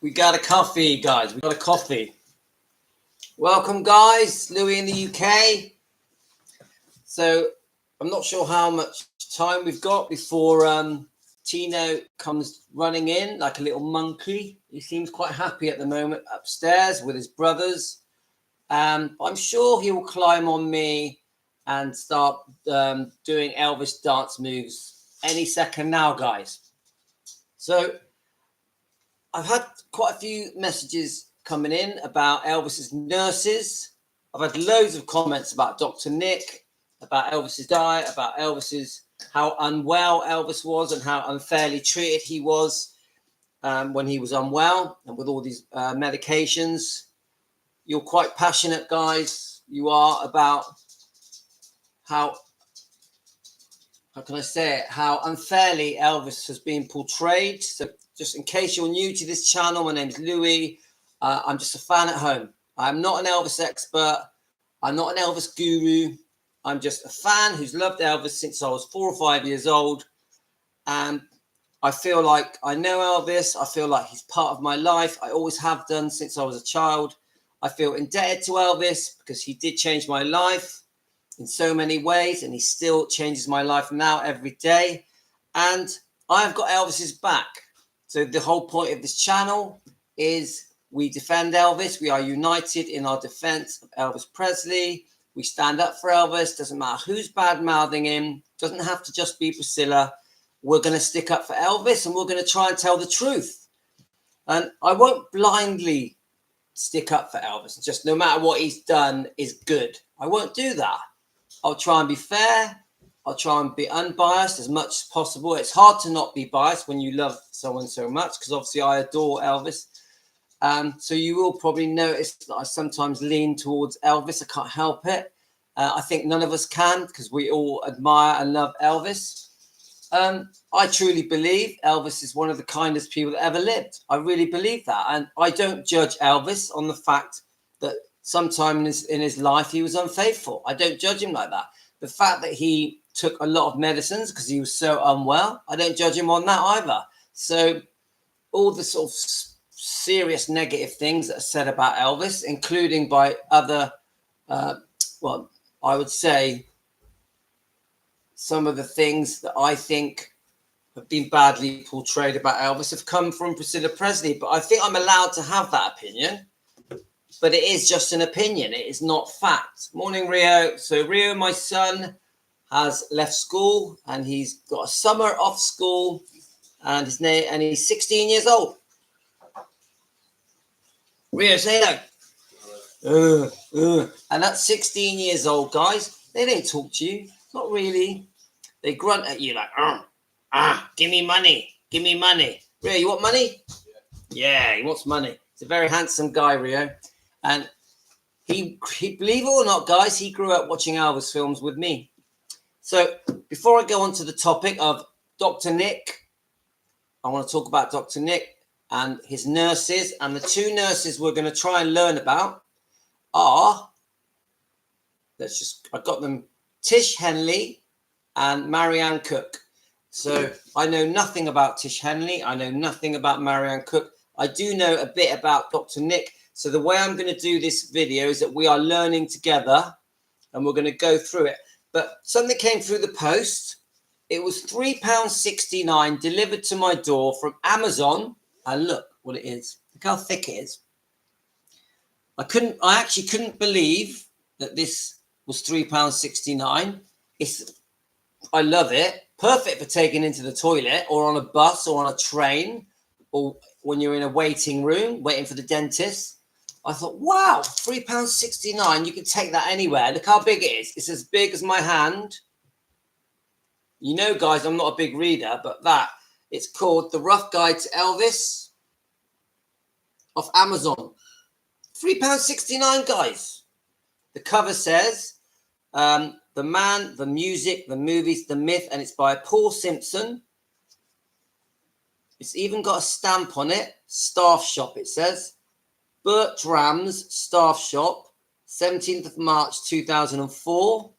We got a coffee, guys. We got a coffee. Welcome, guys. Louis in the UK. So I'm not sure how much time we've got before Tino comes running in like a little monkey. He seems quite happy at the moment upstairs with his brothers. I'm sure he will climb on me and start doing Elvis dance moves any second now, guys. So I've had quite a few messages coming in about Elvis's nurses. I've had loads of comments about Dr. Nick, about Elvis's diet, about Elvis's how unwell Elvis was and how unfairly treated he was when he was unwell and with all these medications. You're quite passionate, guys. You are about how can I say it? How unfairly Elvis has been portrayed. So just in case you're new to this channel, my name's Louis. I'm just a fan at home. I'm not an Elvis expert. I'm not an Elvis guru. I'm just a fan who's loved Elvis since I was 4 or 5 years old. And I feel like I know Elvis. I feel like he's part of my life. I always have done since I was a child. I feel indebted to Elvis because he did change my life in so many ways, and he still changes my life now every day. And I've got Elvis's back. So the whole point of this channel is we defend Elvis. We are united in our defense of Elvis Presley. We stand up for Elvis. Doesn't matter who's bad-mouthing him. Doesn't have to just be Priscilla. We're going to stick up for Elvis, and we're going to try and tell the truth. And I won't blindly stick up for Elvis. Just no matter what he's done is good. I won't do that. I'll try and be fair. I'll try and be unbiased as much as possible. It's hard to not be biased when you love someone so much because obviously I adore Elvis. So you will probably notice that I sometimes lean towards Elvis. I can't help it. I think none of us can because we all admire and love Elvis. I truly believe Elvis is one of the kindest people that ever lived. I really believe that. And I don't judge Elvis on the fact that sometime in his life he was unfaithful. I don't judge him like that. The fact that he took a lot of medicines because he was so unwell, I don't judge him on that either. So all the sort of serious negative things that are said about Elvis, including by other, well, I would say some of the things that I think have been badly portrayed about Elvis have come from Priscilla Presley. But I think I'm allowed to have that opinion. But it is just an opinion. It is not fact. Morning, Rio. So Rio, my son, has left school and he's got a summer off school, and he's 16 years old. Rio, say hello. And that's 16 years old, guys. They don't talk to you. Not really. They grunt at you like, give me money. Give me money. Rio, you want money? Yeah, he wants money. He's a very handsome guy, Rio. And he, believe it or not, guys, he grew up watching Elvis films with me. So before I go on to the topic of Dr. Nick, I want to talk about Dr. Nick and his nurses. And the two nurses we're going to try and learn about are, I got them, Tish Henley and Marianne Cook. So I know nothing about Tish Henley. I know nothing about Marianne Cook. I do know a bit about Dr. Nick. So the way I'm going to do this video is that we are learning together and we're going to go through it. But something came through the post. It was £3.69 delivered to my door from Amazon. And look what it is. Look how thick it is. I actually couldn't believe that this was £3.69. I love it. Perfect for taking into the toilet or on a bus or on a train or when you're in a waiting room waiting for the dentist. I thought, wow, £3.69. You can take that anywhere. Look how big it is. It's as big as my hand. You know, guys, I'm not a big reader, but it's called The Rough Guide to Elvis off Amazon. £3.69, guys. The cover says, The Man, the Music, the Movies, the Myth, and it's by Paul Simpson. It's even got a stamp on it. Staff shop, it says. Bertram's Staff Shop, 17th of March 2004.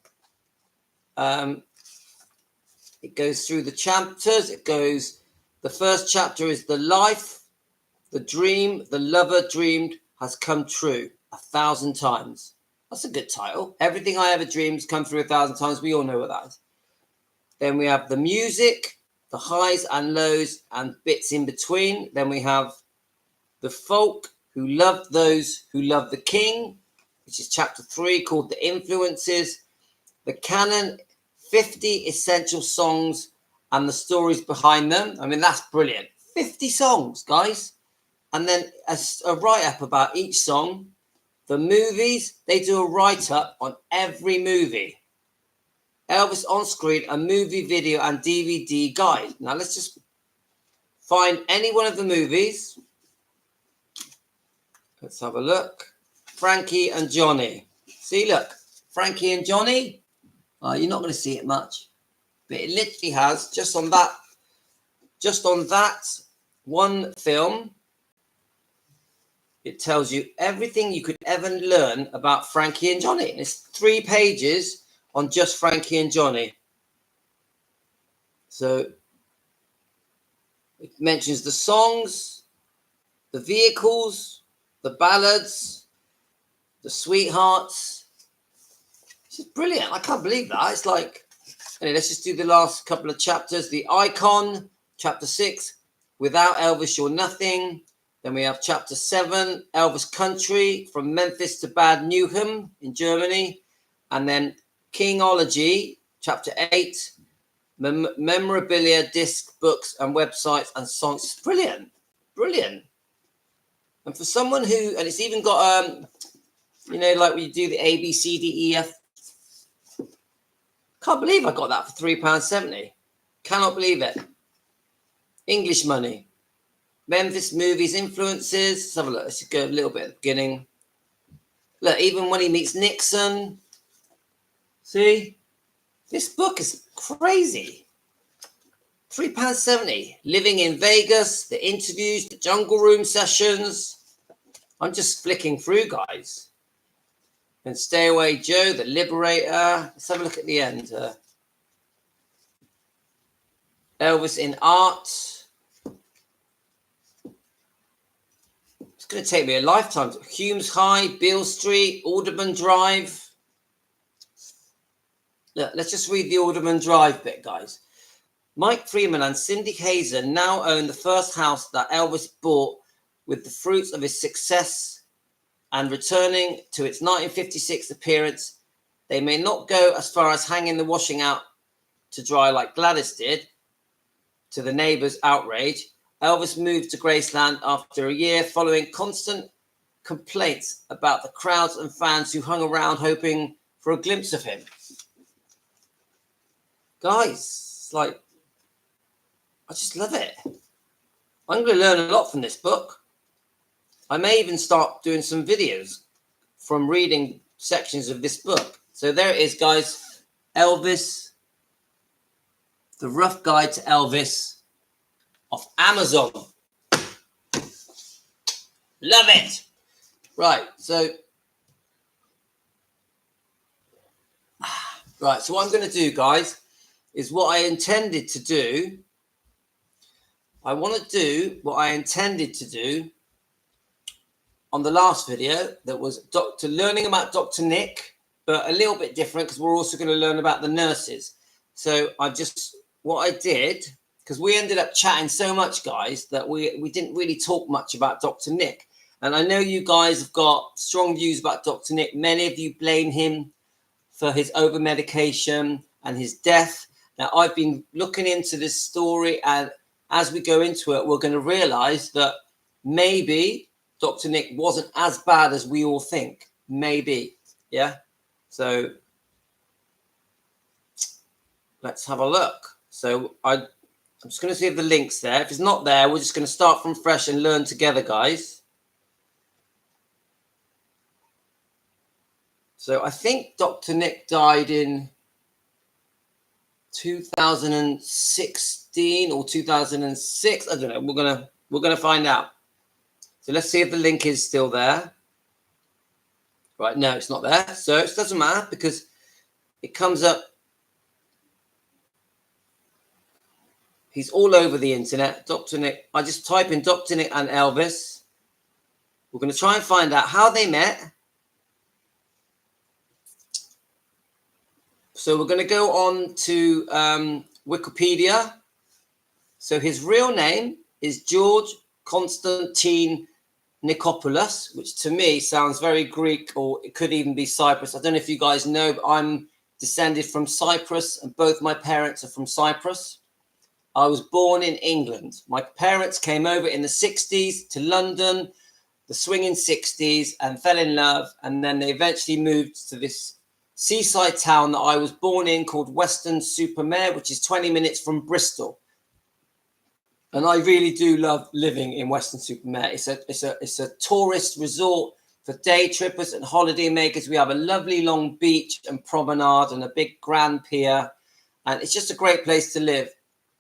It goes through the chapters. The first chapter is the life, The dream the lover dreamed has come true 1,000 times. That's a good title. Everything I ever dreamed has come through 1,000 times. We all know what that is. Then we have the music, the highs and lows and bits in between. Then we have the folk who love those who love the king, which is chapter 3, called The Influences. The canon, 50 essential songs and the stories behind them. I mean, that's brilliant. 50 songs, guys. And then a write-up about each song. The movies, they do a write-up on every movie. Elvis on screen, a movie, video, and DVD guide. Now, let's just find any one of the movies. Let's have a look. Frankie and Johnny. See, look. Frankie and Johnny. You're not going to see it much. But it literally has, just on that one film, it tells you everything you could ever learn about Frankie and Johnny. And it's 3 pages on just Frankie and Johnny. So it mentions the songs, the vehicles, the ballads, the sweethearts. This is brilliant. I can't believe that. It's like, anyway, let's just do the last couple of chapters. The Icon, chapter 6, Without Elvis, You're Nothing. Then we have chapter 7, Elvis Country, from Memphis to Bad Newham in Germany. And then Kingology, chapter 8, memorabilia, disc, books, and websites and songs. It's brilliant. Brilliant. And for someone who, and it's even got, like when you do the A, B, C, D, E, F. Can't believe I got that for £3.70. Cannot believe it. English money. Memphis movies, influences. Let's have a look. Let's just go a little bit at the beginning. Look, even when he meets Nixon. See? This book is crazy. £3.70. Living in Vegas, the interviews, the Jungle Room sessions. I'm just flicking through, guys. And Stay Away Joe, the Liberator. Let's have a look at the end. Elvis in Art. It's going to take me a lifetime. Humes High, Beale Street, Alderman Drive. Look, let's just read the Alderman Drive bit, guys. Mike Freeman and Cindy Hazen now own the first house that Elvis bought with the fruits of his success, and returning to its 1956 appearance, they may not go as far as hanging the washing out to dry like Gladys did, to the neighbors' outrage. Elvis moved to Graceland after a year following constant complaints about the crowds and fans who hung around hoping for a glimpse of him. Guys, it's like, I just love it. I'm going to learn a lot from this book. I may even start doing some videos from reading sections of this book. So there it is, guys. Elvis, The Rough Guide to Elvis, off Amazon. Love it. Right, so what I'm going to do, guys, is what I intended to do. I want to do what I intended to do on the last video, that was learning about Dr. Nick, but a little bit different because we're also going to learn about the nurses. So what I did, because we ended up chatting so much, guys, that we didn't really talk much about Dr. Nick. And I know you guys have got strong views about Dr. Nick. Many of you blame him for his over-medication and his death. Now, I've been looking into this story, and as we go into it, we're going to realize that maybe Dr. Nick wasn't as bad as we all think. Maybe. Yeah. So let's have a look. So I'm just going to see if the link's there. If it's not there, we're just going to start from fresh and learn together, guys. So I think Dr. Nick died in 2016 or 2006. I don't know. We're gonna find out. So let's see if the link is still there. Right, no, it's not there. So it doesn't matter because it comes up He's all over the internet. Dr. Nick. I just type in Dr. Nick and Elvis. We're going to try and find out how they met. So we're going to go on to Wikipedia. So his real name is George Constantine Nikopoulos, which to me sounds very Greek, or it could even be Cyprus. I don't know if you guys know, but I'm descended from Cyprus, and both my parents are from Cyprus. I was born in England. My parents came over in the 60s to London, the swinging 60s, and fell in love. And then they eventually moved to this seaside town that I was born in called Weston-super-Mare, which is 20 minutes from Bristol. And I really do love living in Weston-super-Mare. It's a tourist resort for day trippers and holiday makers. We have a lovely long beach and promenade and a big grand pier. And it's just a great place to live.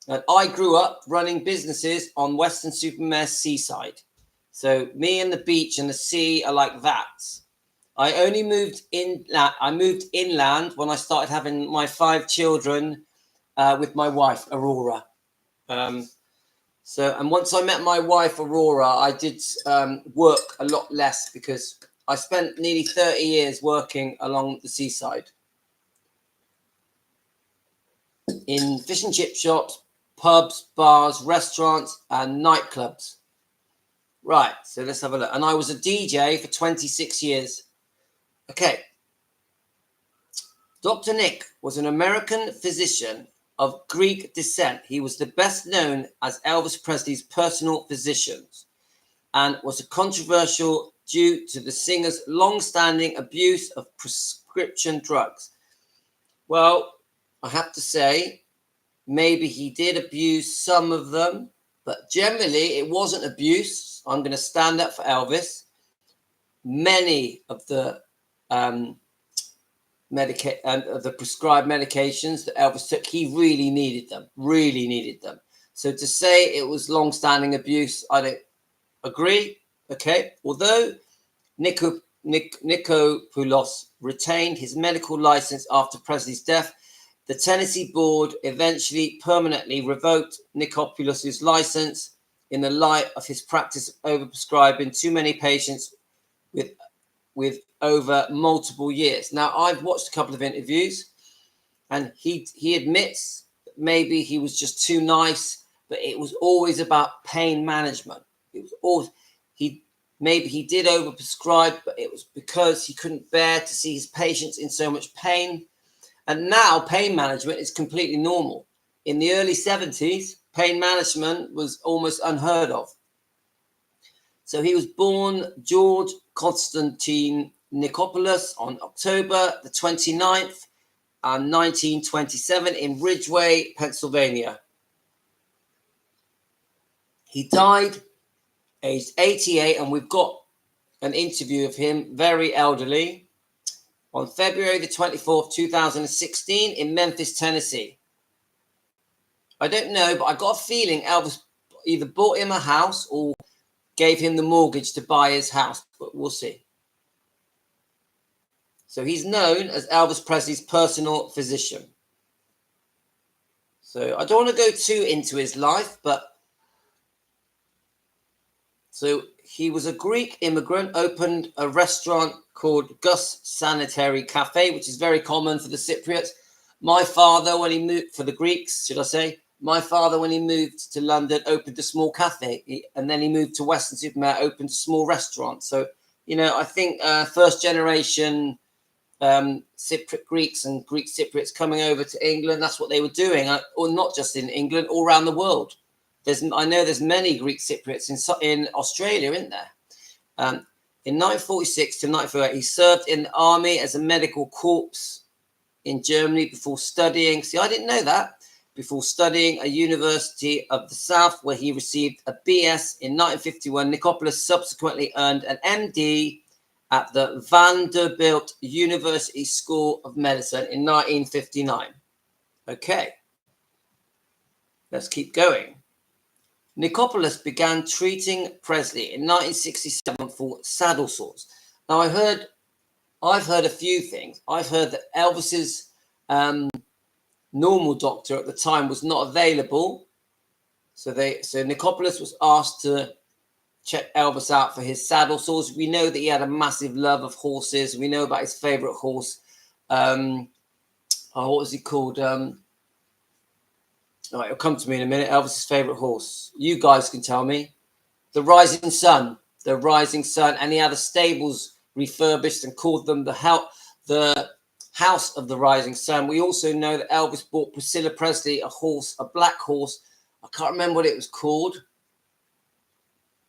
And I grew up running businesses on Weston-super-Mare seaside. So me and the beach and the sea are like that. I only moved inland when I started having my 5 children with my wife, Aurora. And once I met my wife, Aurora, I did work a lot less because I spent nearly 30 years working along the seaside in fish and chip shops, pubs, bars, restaurants, and nightclubs. Right, so let's have a look. And I was a DJ for 26 years. Okay. Dr. Nick was an American physician of Greek descent. He was the best known as Elvis Presley's personal physician and was controversial due to the singer's long-standing abuse of prescription drugs. Well, I have to say, maybe he did abuse some of them, but generally it wasn't abuse. I'm going to stand up for Elvis. Many of the the prescribed medications that Elvis took, he really needed them. So to say it was long-standing abuse, I don't agree. Okay, although Nikopoulos retained his medical license after Presley's death, the Tennessee board eventually permanently revoked Nikopoulos' license in the light of his practice of overprescribing too many patients with over multiple years. Now, I've watched a couple of interviews, and he admits that maybe he was just too nice, but it was always about pain management. It was always maybe he did overprescribe, but it was because he couldn't bear to see his patients in so much pain. And now pain management is completely normal. In the early 70s, pain management was almost unheard of. So he was born George Constantine Nikopoulos on October the 29th, 1927 in Ridgeway, Pennsylvania. He died aged 88, and we've got an interview of him, very elderly, on February the 24th, 2016 in Memphis, Tennessee. I don't know, but I got a feeling Elvis either bought him a house or gave him the mortgage to buy his house, but we'll see. So he's known as Elvis Presley's personal physician. So I don't want to go too into his life, but so he was a Greek immigrant, opened a restaurant called Gus Sanitary Cafe, which is very common for the Cypriots. My father, when he moved, for the Greeks, should I say, my father, when he moved to London, opened a small cafe, and then he moved to Weston-super-Mare, opened a small restaurant. So, you know, I think first generation Cypriot Greeks and Greek Cypriots coming over to England, that's what they were doing, or not just in England, all around the world. I know there's many Greek Cypriots in Australia, isn't there? In 1946 to 1948, he served in the army as a medical corps in Germany before studying. See, I didn't know that. Before studying at University of the South, where he received a BS in 1951. Nikopoulos subsequently earned an MD at the Vanderbilt University School of Medicine in 1959. Okay, let's keep going. Nikopoulos began treating Presley in 1967 for saddle sores. Now, I've heard a few things. I've heard that Elvis's normal doctor at the time was not available, So Nicopolis was asked to check Elvis out for his saddle sores. We know that he had a massive love of horses. We know about his favorite horse. What was he called? All right, it'll come to me in a minute. Elvis's favorite horse. You guys can tell me. The Rising Sun. The Rising Sun. And he had the stables refurbished and called them the House of the Rising Sun. We also know that Elvis bought Priscilla Presley a horse, a black horse. I can't remember what it was called.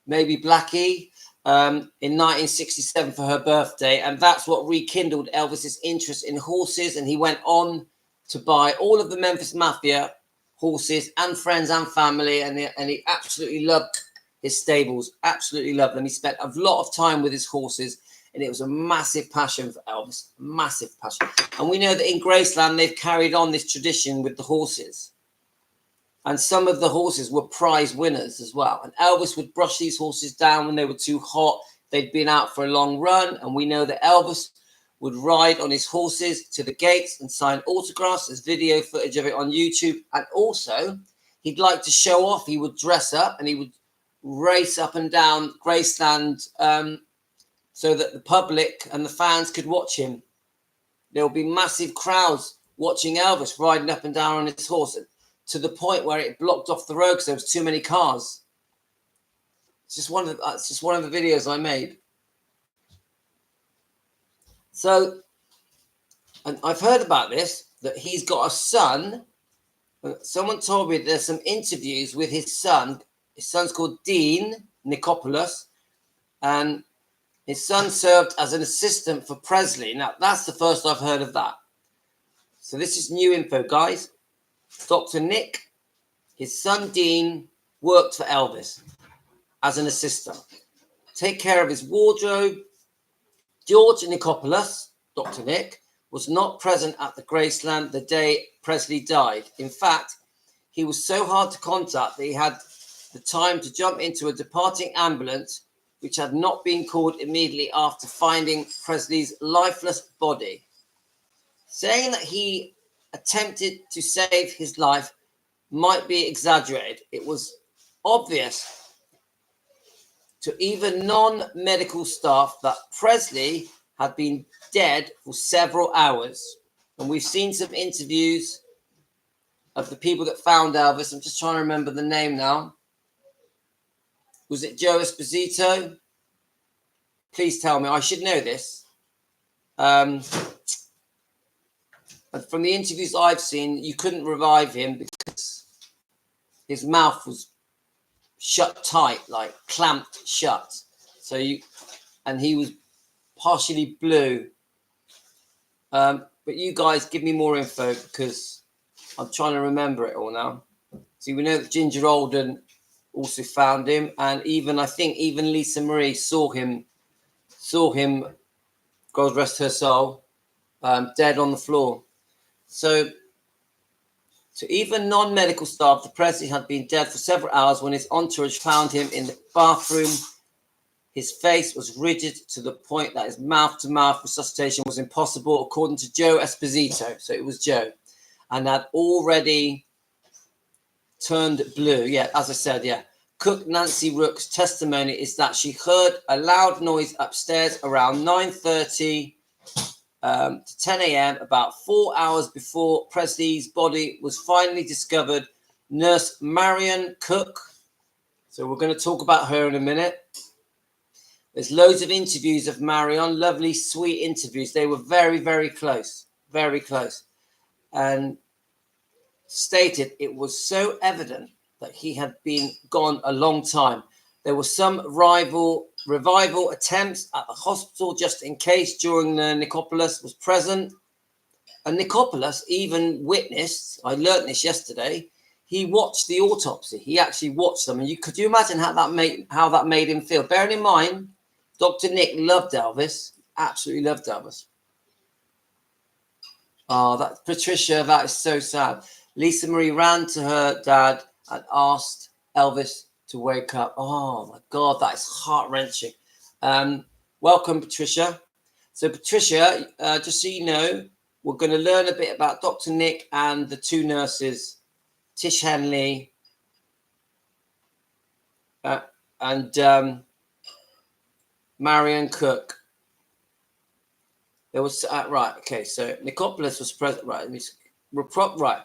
Maybe Blackie, in 1967 for her birthday. And that's what rekindled Elvis's interest in horses. And he went on to buy all of the Memphis Mafia horses and friends and family. And he absolutely loved his stables, absolutely loved them. He spent a lot of time with his horses. And it was a massive passion for Elvis, massive passion. And we know that in Graceland, they've carried on this tradition with the horses. And some of the horses were prize winners as well. And Elvis would brush these horses down when they were too hot. They'd been out for a long run. And we know that Elvis would ride on his horses to the gates and sign autographs. There's video footage of it on YouTube. And also, he'd like to show off. He would dress up and he would race up and down Graceland so that the public and the fans could watch him. There will be massive crowds watching Elvis riding up and down on his horse, to the point where it blocked off the road because there was too many cars. It's just one of the videos I made. So, and I've heard about this, that he's got a son. Someone told me there's some interviews with his son. His son's called Dean Nicopolis, and his son served as an assistant for Presley. Now, that's the first I've heard of that. So this is new info, guys. Dr. Nick, his son Dean, worked for Elvis as an assistant. Take care of his wardrobe. George Nicopolis, Dr. Nick, was not present at the Graceland the day Presley died. In fact, he was so hard to contact that he had the time to jump into a departing ambulance, which had not been called immediately after finding Presley's lifeless body. Saying that he attempted to save his life might be exaggerated. It was obvious to even non-medical staff that Presley had been dead for several hours. And we've seen some interviews of the people that found Elvis. I'm just trying to remember the name now. Was it Joe Esposito? Please tell me. I should know this. And from the interviews I've seen, you couldn't revive him because his mouth was shut tight, like clamped shut. And he was partially blue. But you guys give me more info because I'm trying to remember it all now. See, we know that Ginger Alden also found him, and I think even Lisa Marie saw him, God rest her soul, dead on the floor. So even non-medical staff, the Presley had been dead for several hours when his entourage found him in the bathroom. His face was rigid to the point that his mouth-to-mouth resuscitation was impossible, according to Joe Esposito. So it was Joe, and had already turned blue. Yeah, as I said, yeah. Cook Nancy Rook's testimony is that she heard a loud noise upstairs around 9:30 to 10 a.m., about 4 hours before Presley's body was finally discovered. Nurse Marion Cook. So we're going to talk about her in a minute. There's loads of interviews of Marion, lovely, sweet interviews. They were very, very close, and stated it was so evident that he had been gone a long time. There were some revival attempts at the hospital just in case during the Nicopolis was present. And Nicopolis even witnessed, I learned this yesterday, he watched the autopsy. He actually watched them. And could you imagine how that made him feel? Bearing in mind, Dr. Nick loved Elvis, absolutely loved Elvis. Oh, that Patricia, that is so sad. Lisa Marie ran to her dad and asked Elvis to wake up. Oh my God, that is heart-wrenching. Welcome, Patricia. So Patricia, just so you know, we're going to learn a bit about Dr. Nick and the two nurses, Tish Henley and Marion Cook. There was right. Okay, so Nicopolis was present. Right, right.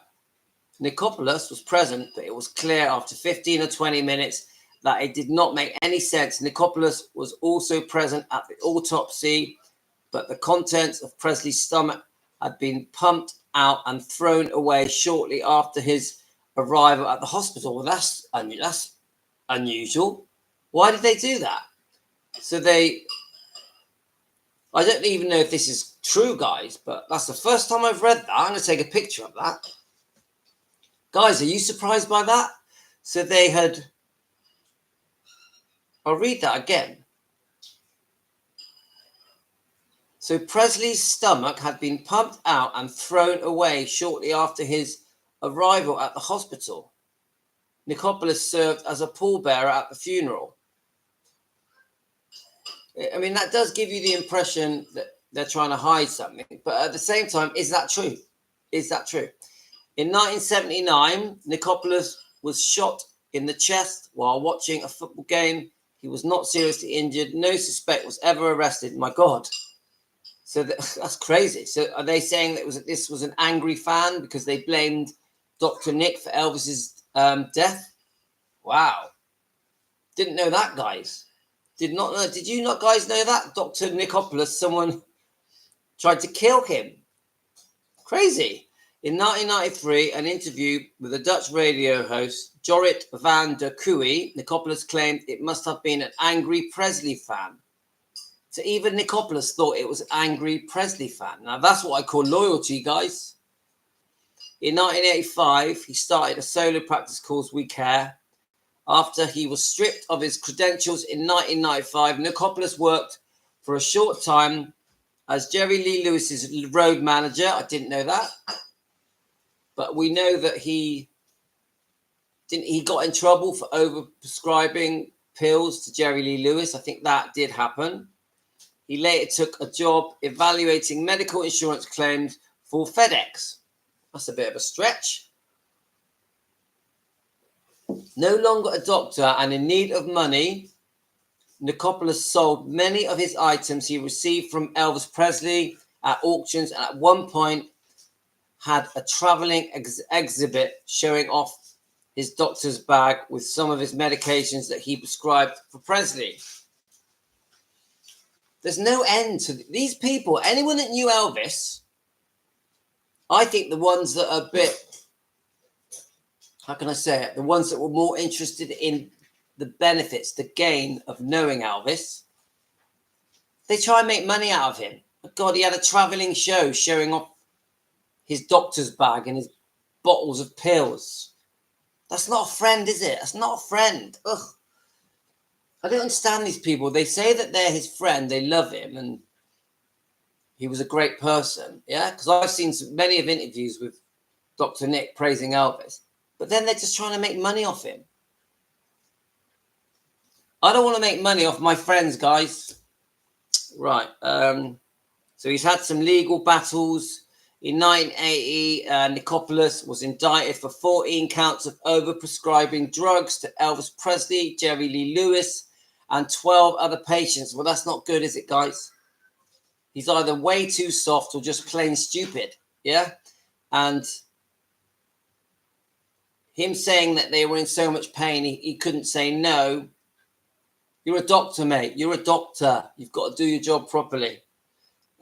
Nicopolis was present, but it was clear after 15 or 20 minutes that it did not make any sense. Nicopolis was also present at the autopsy, but the contents of Presley's stomach had been pumped out and thrown away shortly after his arrival at the hospital. Well, that's unusual. Why did they do that? So I don't even know if this is true, guys, but that's the first time I've read that. I'm going to take a picture of that. Guys, are you surprised by that? So they had... I'll read that again. So Presley's stomach had been pumped out and thrown away shortly after his arrival at the hospital. Nicopolis served as a pallbearer at the funeral. I mean, that does give you the impression that they're trying to hide something. But at the same time, is that true? Is that true? In 1979, Nicopolis was shot in the chest while watching a football game. He was not seriously injured. No suspect was ever arrested. My God. So that's crazy. So are they saying that this was an angry fan because they blamed Dr. Nick for Elvis's death? Wow. Didn't know that, guys. Did not know. Did you not guys know that? Dr. Nicopolis, someone tried to kill him. Crazy. In 1993, an interview with a Dutch radio host, Jorrit van der Kuy, Nicopolis claimed it must have been an angry Presley fan. So even Nicopolis thought it was an angry Presley fan. Now, that's what I call loyalty, guys. In 1985, he started a solo practice called We Care. After he was stripped of his credentials in 1995, Nicopolis worked for a short time as Jerry Lee Lewis's road manager. I didn't know that. But we know that he got in trouble for over-prescribing pills to Jerry Lee Lewis. I think that did happen. He later took a job evaluating medical insurance claims for FedEx. That's a bit of a stretch. No longer a doctor and in need of money, Nicopolis sold many of his items he received from Elvis Presley at auctions, and at one point had a traveling exhibit showing off his doctor's bag with some of his medications that he prescribed for Presley. There's no end to these people. Anyone that knew Elvis, I think the ones that are a bit, how can I say it? The ones that were more interested in the benefits, the gain of knowing Elvis, they try and make money out of him. God, he had a traveling show showing off his doctor's bag and his bottles of pills. That's not a friend, is it? That's not a friend. Ugh. I don't understand these people. They say that they're his friend, they love him, and he was a great person. Yeah, because I've seen many of interviews with Dr. Nick praising Elvis, but then they're just trying to make money off him. I don't want to make money off my friends, guys. Right. So he's had some legal battles. In 1980, Nicopolis was indicted for 14 counts of overprescribing drugs to Elvis Presley, Jerry Lee Lewis, and 12 other patients. Well, that's not good, is it, guys? He's either way too soft or just plain stupid, yeah? And him saying that they were in so much pain, he couldn't say no. You're a doctor, mate. You're a doctor. You've got to do your job properly.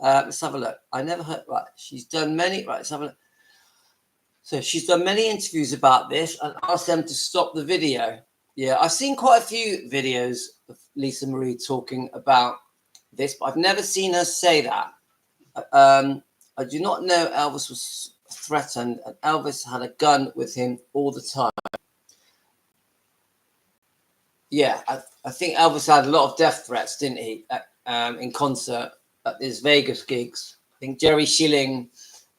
Let's have a look. I never heard. Right. She's done many. Right. Let's have a look. So she's done many interviews about this and asked them to stop the video. Yeah. I've seen quite a few videos of Lisa Marie talking about this, but I've never seen her say that. I do not know Elvis was threatened, and Elvis had a gun with him all the time. Yeah. I think Elvis had a lot of death threats, didn't he? In concert. At his Vegas gigs. I think Jerry Schilling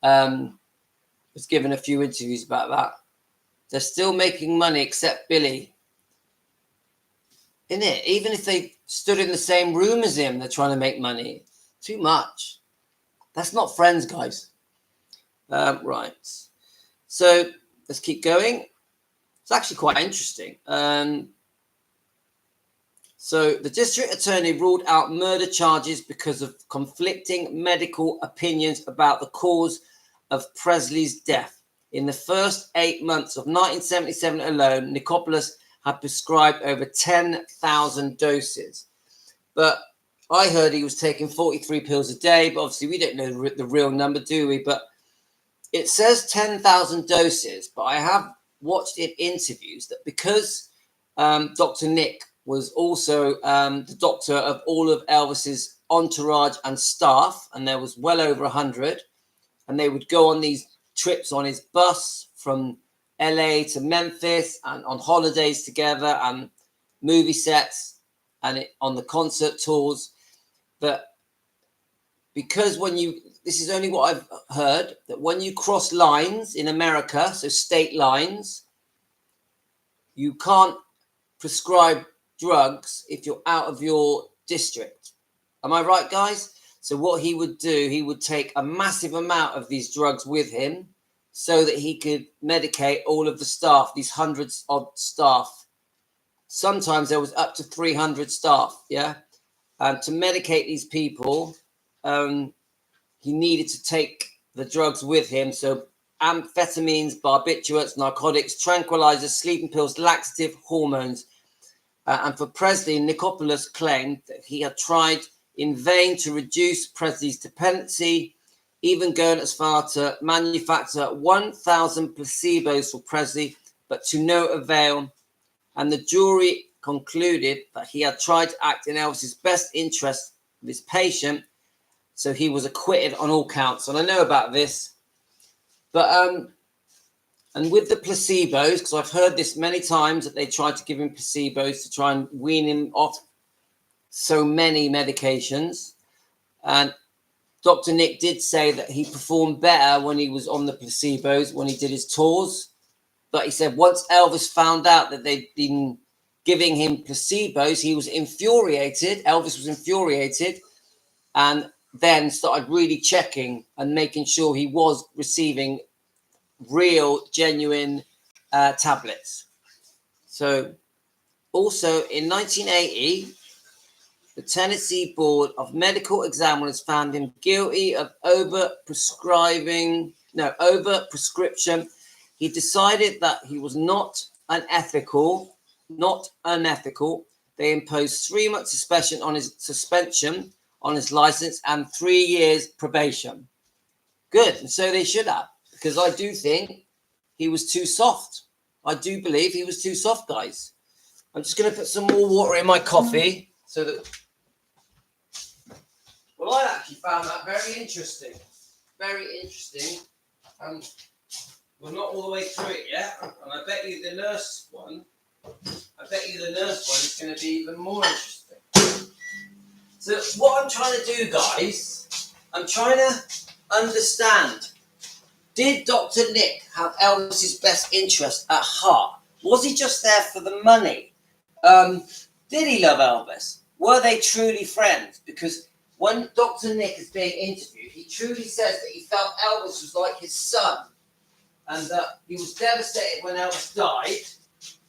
was given a few interviews about that. They're still making money except Billy. Isn't it? Even if they stood in the same room as him, they're trying to make money. Too much. That's not friends, guys. Right. So let's keep going. It's actually quite interesting. So the district attorney ruled out murder charges because of conflicting medical opinions about the cause of Presleys' death. In the first 8 months of 1977 alone, Nicopolis had prescribed over 10,000 doses. But I heard he was taking 43 pills a day, but obviously we don't know the real number, do we? But it says 10,000 doses, but I have watched in interviews that because Dr. Nick was also the doctor of all of Elvis's entourage and staff, and there was well over 100, and they would go on these trips on his bus from LA to Memphis and on holidays together and movie sets and on the concert tours. But because this is only what I've heard, that when you cross lines in America, so state lines, you can't prescribe drugs if you're out of your district. Am I right, guys? So what he would do, he would take a massive amount of these drugs with him so that he could medicate all of the staff, these hundreds of staff. Sometimes there was up to 300 staff, yeah? To medicate these people, he needed to take the drugs with him. So amphetamines, barbiturates, narcotics, tranquilizers, sleeping pills, laxative, hormones. And for Presley, Nicopolis claimed that he had tried in vain to reduce Presley's dependency, even going as far to manufacture 1,000 placebos for Presley, but to no avail. And the jury concluded that he had tried to act in Elvis's best interest of his patient, so he was acquitted on all counts. And I know about this, but and with the placebos, because I've heard this many times that they tried to give him placebos to try and wean him off so many medications. And Dr. Nick did say that he performed better when he was on the placebos, when he did his tours. But he said once Elvis found out that they'd been giving him placebos, he was infuriated. Elvis was infuriated and then started really checking and making sure he was receiving real, genuine tablets. So also in 1980, the Tennessee Board of Medical Examiners found him guilty of over-prescription. He decided that he was not unethical. They imposed 3 months suspension on his license and 3 years probation. Good, and so they should have, because I do think he was too soft. I do believe he was too soft, guys. I'm just going to put some more water in my coffee so that... Well, I actually found that very interesting. Very interesting. We're not all the way through it yet. And I bet you the nurse one is going to be even more interesting. So what I'm trying to do, guys, I'm trying to understand. Did Dr. Nick have Elvis's best interest at heart? Was he just there for the money? Did he love Elvis? Were they truly friends? Because when Dr. Nick is being interviewed, he truly says that he felt Elvis was like his son, and that he was devastated when Elvis died,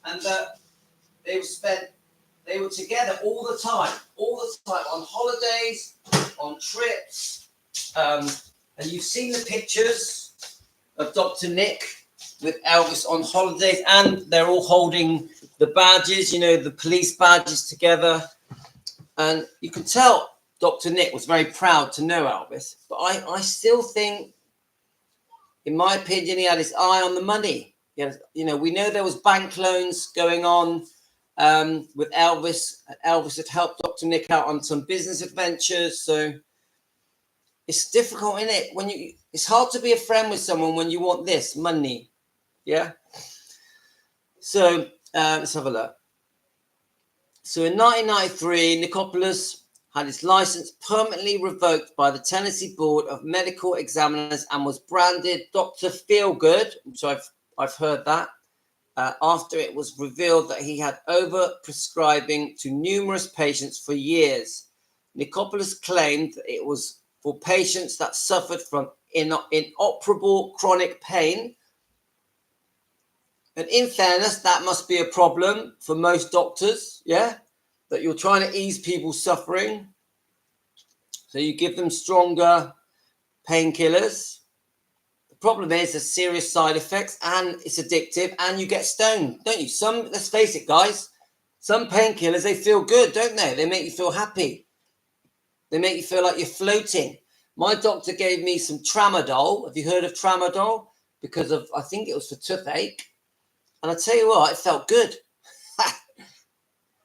and that they were together all the time on holidays, on trips, and you've seen the pictures of Dr. Nick with Elvis on holidays, and they're all holding the badges, the police badges together, and you can tell Dr. Nick was very proud to know Elvis, but I still think, in my opinion, he had his eye on the money. We know there was bank loans going on with Elvis. Elvis had helped Dr. Nick out on some business adventures, so it's difficult, isn't it? It's hard to be a friend with someone when you want this money. Yeah. So let's have a look. So in 1993, Nicopolis had his license permanently revoked by the Tennessee Board of Medical Examiners and was branded Dr. Feelgood, which I've heard that, after it was revealed that he had over-prescribing to numerous patients for years. Nicopolis claimed that it was for patients that suffered from inoperable chronic pain. And in fairness, that must be a problem for most doctors, yeah? that you're trying to ease people's suffering. So you give them stronger painkillers. The problem is there's serious side effects and it's addictive and you get stoned, don't you? Let's face it, guys, some painkillers, they feel good, don't they? They make you feel happy. They make you feel like you're floating. My doctor gave me some tramadol. Have you heard of tramadol? Because of, I think it was for toothache. And I tell you what, it felt good.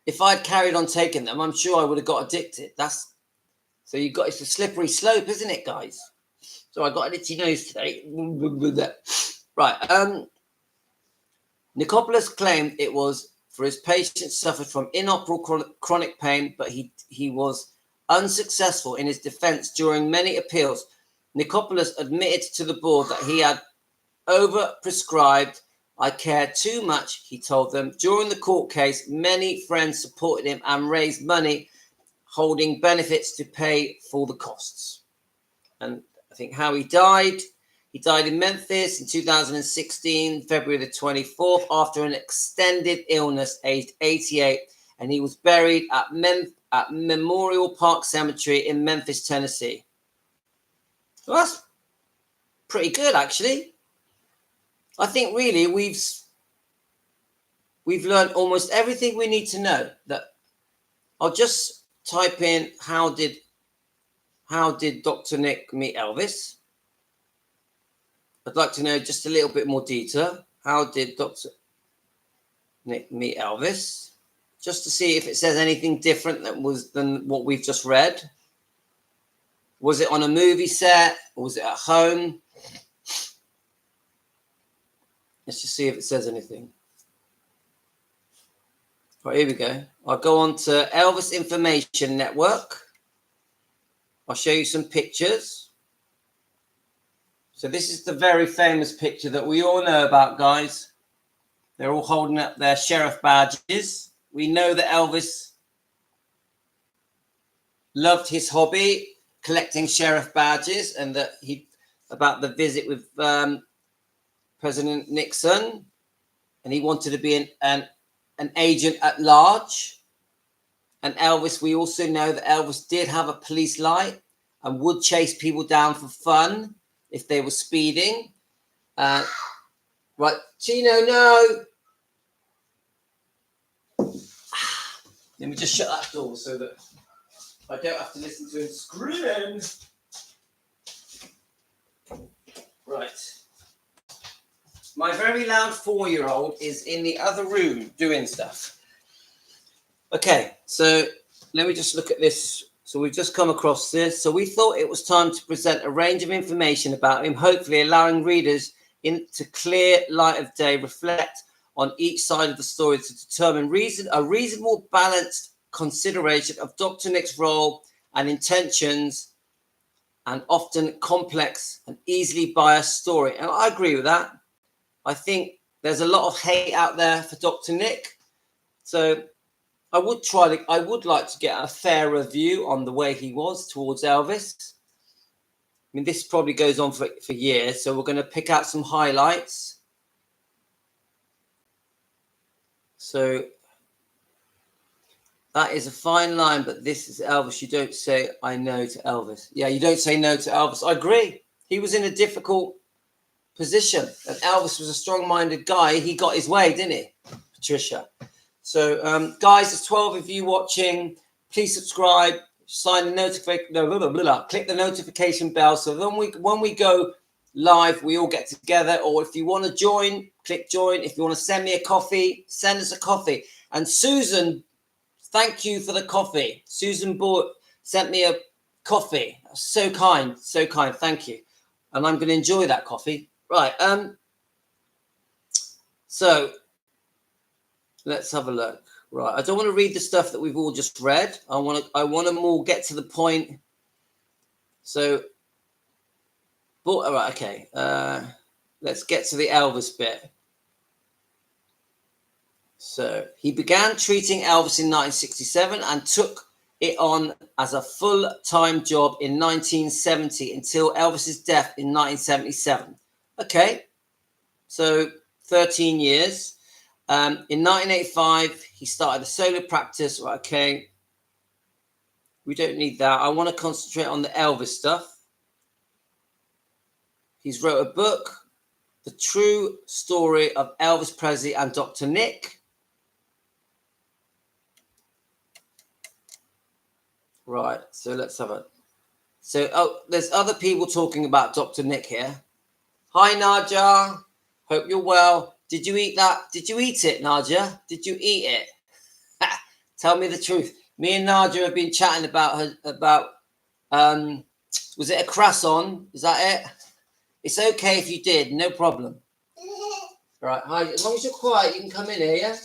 If I'd carried on taking them, I'm sure I would have got addicted. So it's a slippery slope, isn't it, guys? So I got an itchy nose today. Right. Nicopolis claimed it was for his patients suffered from inoperable chronic pain, but he was unsuccessful in his defense during many appeals. Nicopolis admitted to the board that he had overprescribed. I care too much, he told them. During the court case, many friends supported him and raised money, holding benefits to pay for the costs. And I think how he died in Memphis in 2016, February the 24th, after an extended illness, aged 88, and he was buried at Memorial Park Cemetery in Memphis, Tennessee. Well, that's pretty good, actually. I think really we've learned almost everything we need to know. That I'll just type in how did Dr. Nick meet Elvis? I'd like to know just a little bit more detail. How did Dr. Nick meet Elvis? Just to see if it says anything different than what we've just read. Was it on a movie set or was it at home? Let's just see if it says anything. Right, here we go. I'll go on to Elvis Information Network. I'll show you some pictures. So this is the very famous picture that we all know about, guys. They're all holding up their sheriff badges. We know that Elvis loved his hobby, collecting sheriff badges, and that about the visit with President Nixon, and he wanted to be an agent at large. And Elvis, we also know that Elvis did have a police light and would chase people down for fun if they were speeding. Right, Chino, no. Let me just shut that door so that I don't have to listen to him screaming. Right. My very loud 4-year-old is in the other room doing stuff. Okay, so let me just look at this. So we've just come across this. So we thought it was time to present a range of information about him, hopefully allowing readers into clear light of day, reflect on each side of the story to determine a reasonable, balanced consideration of Dr. Nick's role and intentions, and often complex and easily biased story. And I agree with that. I think there's a lot of hate out there for Dr. Nick. So I would like to get a fairer view on the way he was towards Elvis. I mean, this probably goes on for years. So we're going to pick out some highlights. So that is a fine line, but this is Elvis. You don't say, I know to Elvis. Yeah, you don't say no to Elvis. I agree. He was in a difficult position. And Elvis was a strong-minded guy. He got his way, didn't he, Patricia? So, guys, there's 12 of you watching. Please subscribe, sign the notification, click the notification bell. So then when we go live, we all get together. Or if you want to join, click join. If you want to send me a coffee, send us a coffee. And Susan, thank you for the coffee. Susan sent me a coffee. So kind, so kind. Thank you. And I'm going to enjoy that coffee. Right. So let's have a look. Right. I don't want to read the stuff that we've all just read. I want to more get to the point. So, all right. Okay. Let's get to the Elvis bit. So he began treating Elvis in 1967 and took it on as a full-time job in 1970 until Elvis's death in 1977. Okay, so 13 years. In 1985, he started a solo practice. Right, okay, we don't need that. I want to concentrate on the Elvis stuff. He's wrote a book, The True Story of Elvis Presley and Dr. Nick. Right, so let's have it. So, there's other people talking about Dr. Nick here. Hi, Naja. Hope you're well. Did you eat that? Did you eat it, Naja? Did you eat it? Tell me the truth. Me and Naja have been chatting about was it a croissant? Is that it? It's okay if you did, no problem. Right, hi. As long as you're quiet, you can come in here, yeah?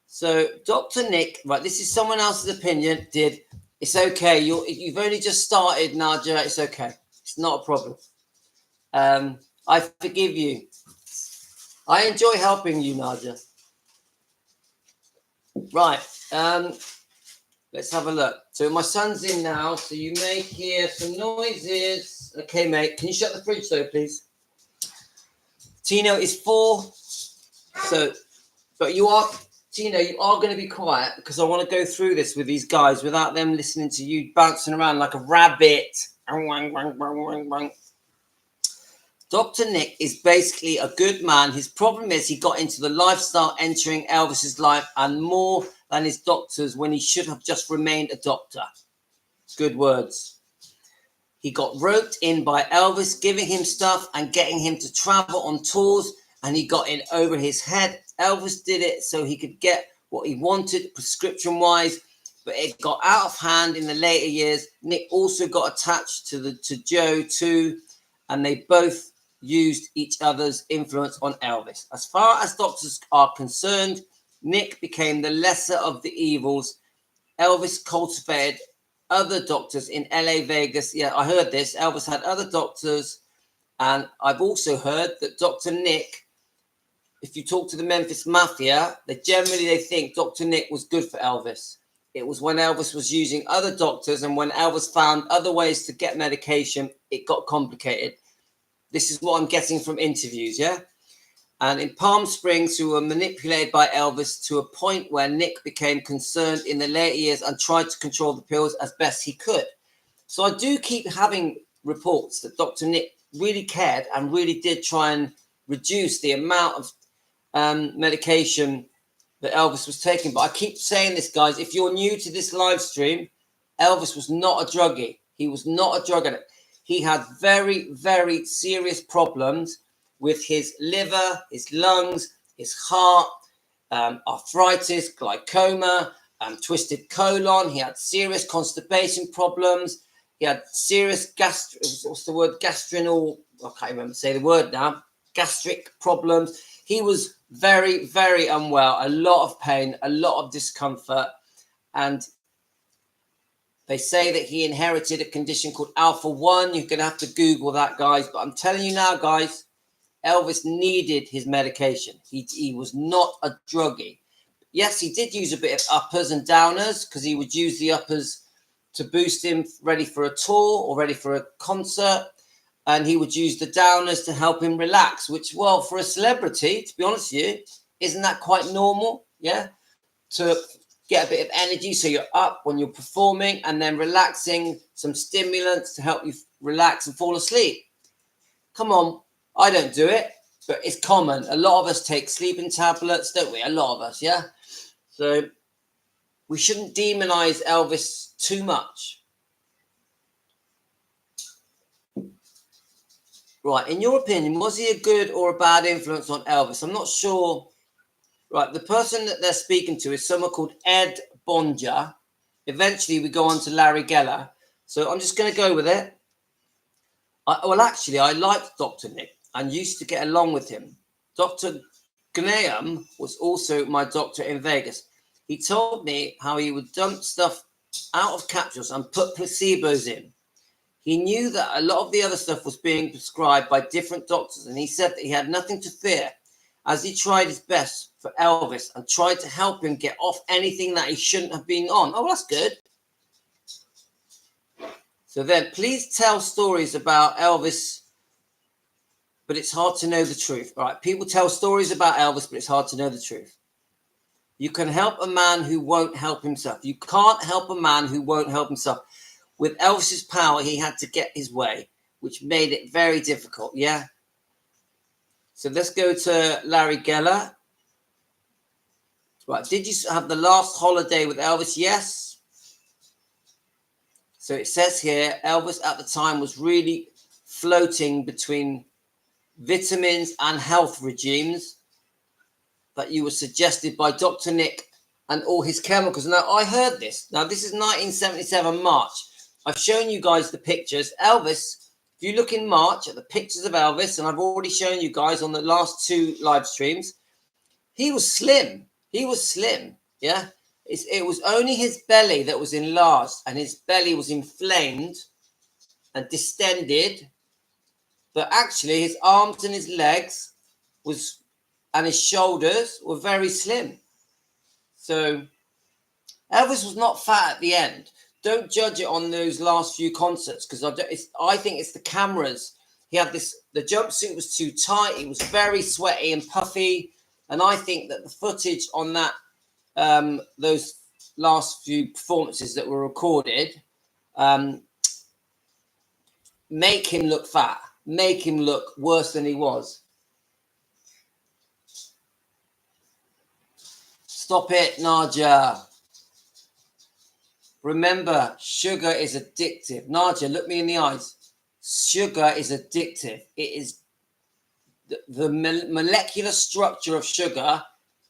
So, Dr. Nick, right, this is someone else's opinion, it's okay. You've only just started, Naja. It's okay. It's not a problem. I forgive you. I enjoy helping you, Naja. Right. Let's have a look. So my son's in now, so you may hear some noises. Okay, mate. Can you shut the fridge though, please? Tino is 4. So, but Tino, you are going to be quiet because I want to go through this with these guys without them listening to you bouncing around like a rabbit. Dr. Nick is basically a good man. His problem is he got into the lifestyle entering Elvis's life and more than his doctors when he should have just remained a doctor. Good words. He got roped in by Elvis, giving him stuff and getting him to travel on tours, and he got in over his head. Elvis did it so he could get what he wanted prescription-wise, but it got out of hand in the later years. Nick also got attached to Joe too, and they both used each other's influence on Elvis. As far as doctors are concerned, Nick became the lesser of the evils. Elvis cultivated other doctors in LA, Vegas. Yeah, I heard this. Elvis had other doctors, and I've also heard that Dr. Nick, if you talk to the Memphis Mafia, they think Dr. Nick was good for Elvis. It was when Elvis was using other doctors, and when Elvis found other ways to get medication, it got complicated. This is what I'm getting from interviews, yeah? And in Palm Springs, who were manipulated by Elvis to a point where Nick became concerned in the later years and tried to control the pills as best he could. So I do keep having reports that Dr. Nick really cared and really did try and reduce the amount of medication that Elvis was taking. But I keep saying this, guys, if you're new to this live stream, Elvis was not a druggie. He was not a drug addict. He had very, very serious problems with his liver, his lungs, his heart, arthritis, glaucoma, twisted colon. He had serious constipation problems. He had serious gastrinal, I can't remember say the word now, gastric problems. He was very, very unwell, a lot of pain, a lot of discomfort. And they say that he inherited a condition called alpha-1. You're going to have to Google that, guys. But I'm telling you now, guys, Elvis needed his medication. He was not a druggie. Yes, he did use a bit of uppers and downers because he would use the uppers to boost him ready for a tour or ready for a concert. And he would use the downers to help him relax, which, well, for a celebrity, to be honest with you, isn't that quite normal? Yeah, to get a bit of energy so you're up when you're performing, and then relaxing, some stimulants to help you relax and fall asleep. Come on, I don't do it, but it's common. A lot of us take sleeping tablets, don't we? A lot of us, yeah? So we shouldn't demonize Elvis too much. Right, in your opinion, was he a good or a bad influence on Elvis? I'm not sure. Right, the person that they're speaking to is someone called Ed Bonja. Eventually, we go on to Larry Geller. So I'm just going to go with it. I liked Dr. Nick and used to get along with him. Dr. Graham was also my doctor in Vegas. He told me how he would dump stuff out of capsules and put placebos in. He knew that a lot of the other stuff was being prescribed by different doctors, and he said that he had nothing to fear as he tried his best for Elvis and tried to help him get off anything that he shouldn't have been on. Oh, that's good. So then, please tell stories about Elvis but it's hard to know the truth. All right, people tell stories about Elvis, but it's hard to know the truth. You can help a man who won't help himself. You can't help a man who won't help himself. With Elvis's power, he had to get his way, which made it very difficult. Yeah. So let's go to Larry Geller. Right. Did you have the last holiday with Elvis? Yes. So it says here, Elvis at the time was really floating between vitamins and health regimes that you were suggested by Dr. Nick and all his chemicals. Now, I heard this. Now, this is 1977 March. I've shown you guys the pictures. Elvis, if you look in March at the pictures of Elvis, and I've already shown you guys on the last 2 live streams, he was slim. He was slim, yeah? It was only his belly that was enlarged, and his belly was inflamed and distended, but actually his arms and his legs and his shoulders were very slim. So Elvis was not fat at the end. Don't judge it on those last few concerts, because I think it's the cameras. He had the jumpsuit was too tight. He was very sweaty and puffy. And I think that the footage on that, those last few performances that were recorded, make him look fat, make him look worse than he was. Stop it, Naja. Remember, sugar is addictive. Naja, look me in the eyes. Sugar is addictive. It is the molecular structure of sugar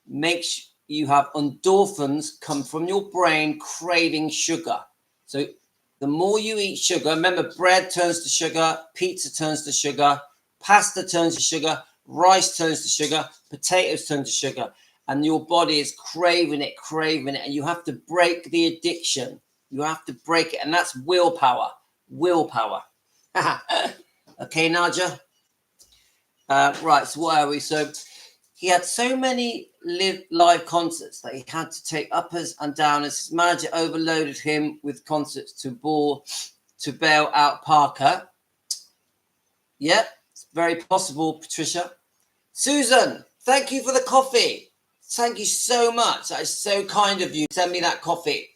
makes you have endorphins come from your brain craving sugar. So the more you eat sugar, remember, bread turns to sugar, pizza turns to sugar, pasta turns to sugar, rice turns to sugar, potatoes turn to sugar. And your body is craving it, and you have to break the addiction. You have to break it, and that's willpower. Willpower. Okay, Naja? Right, so what are we? So he had so many live concerts that he had to take uppers and downers. His manager overloaded him with concerts to bail out Parker. Yeah, it's very possible, Patricia. Susan, thank you for the coffee. Thank you so much. That is so kind of you. Send me that coffee.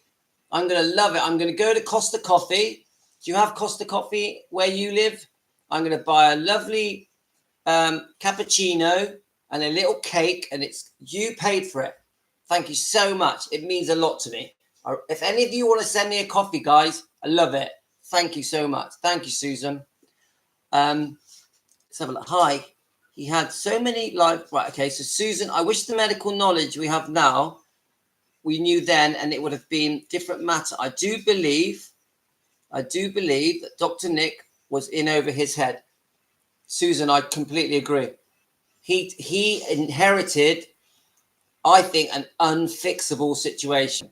I'm going to love it. I'm going to go to Costa Coffee. Do you have Costa Coffee where you live? I'm going to buy a lovely cappuccino and a little cake, and you paid for it. Thank you so much. It means a lot to me. If any of you want to send me a coffee, guys, I love it. Thank you so much. Thank you, Susan. Let's have a look. Hi. He had so many right, okay, so Susan, I wish the medical knowledge we have now, we knew then, and it would have been different matter. I do believe that Dr. Nick was in over his head. Susan, I completely agree. He inherited, I think, an unfixable situation,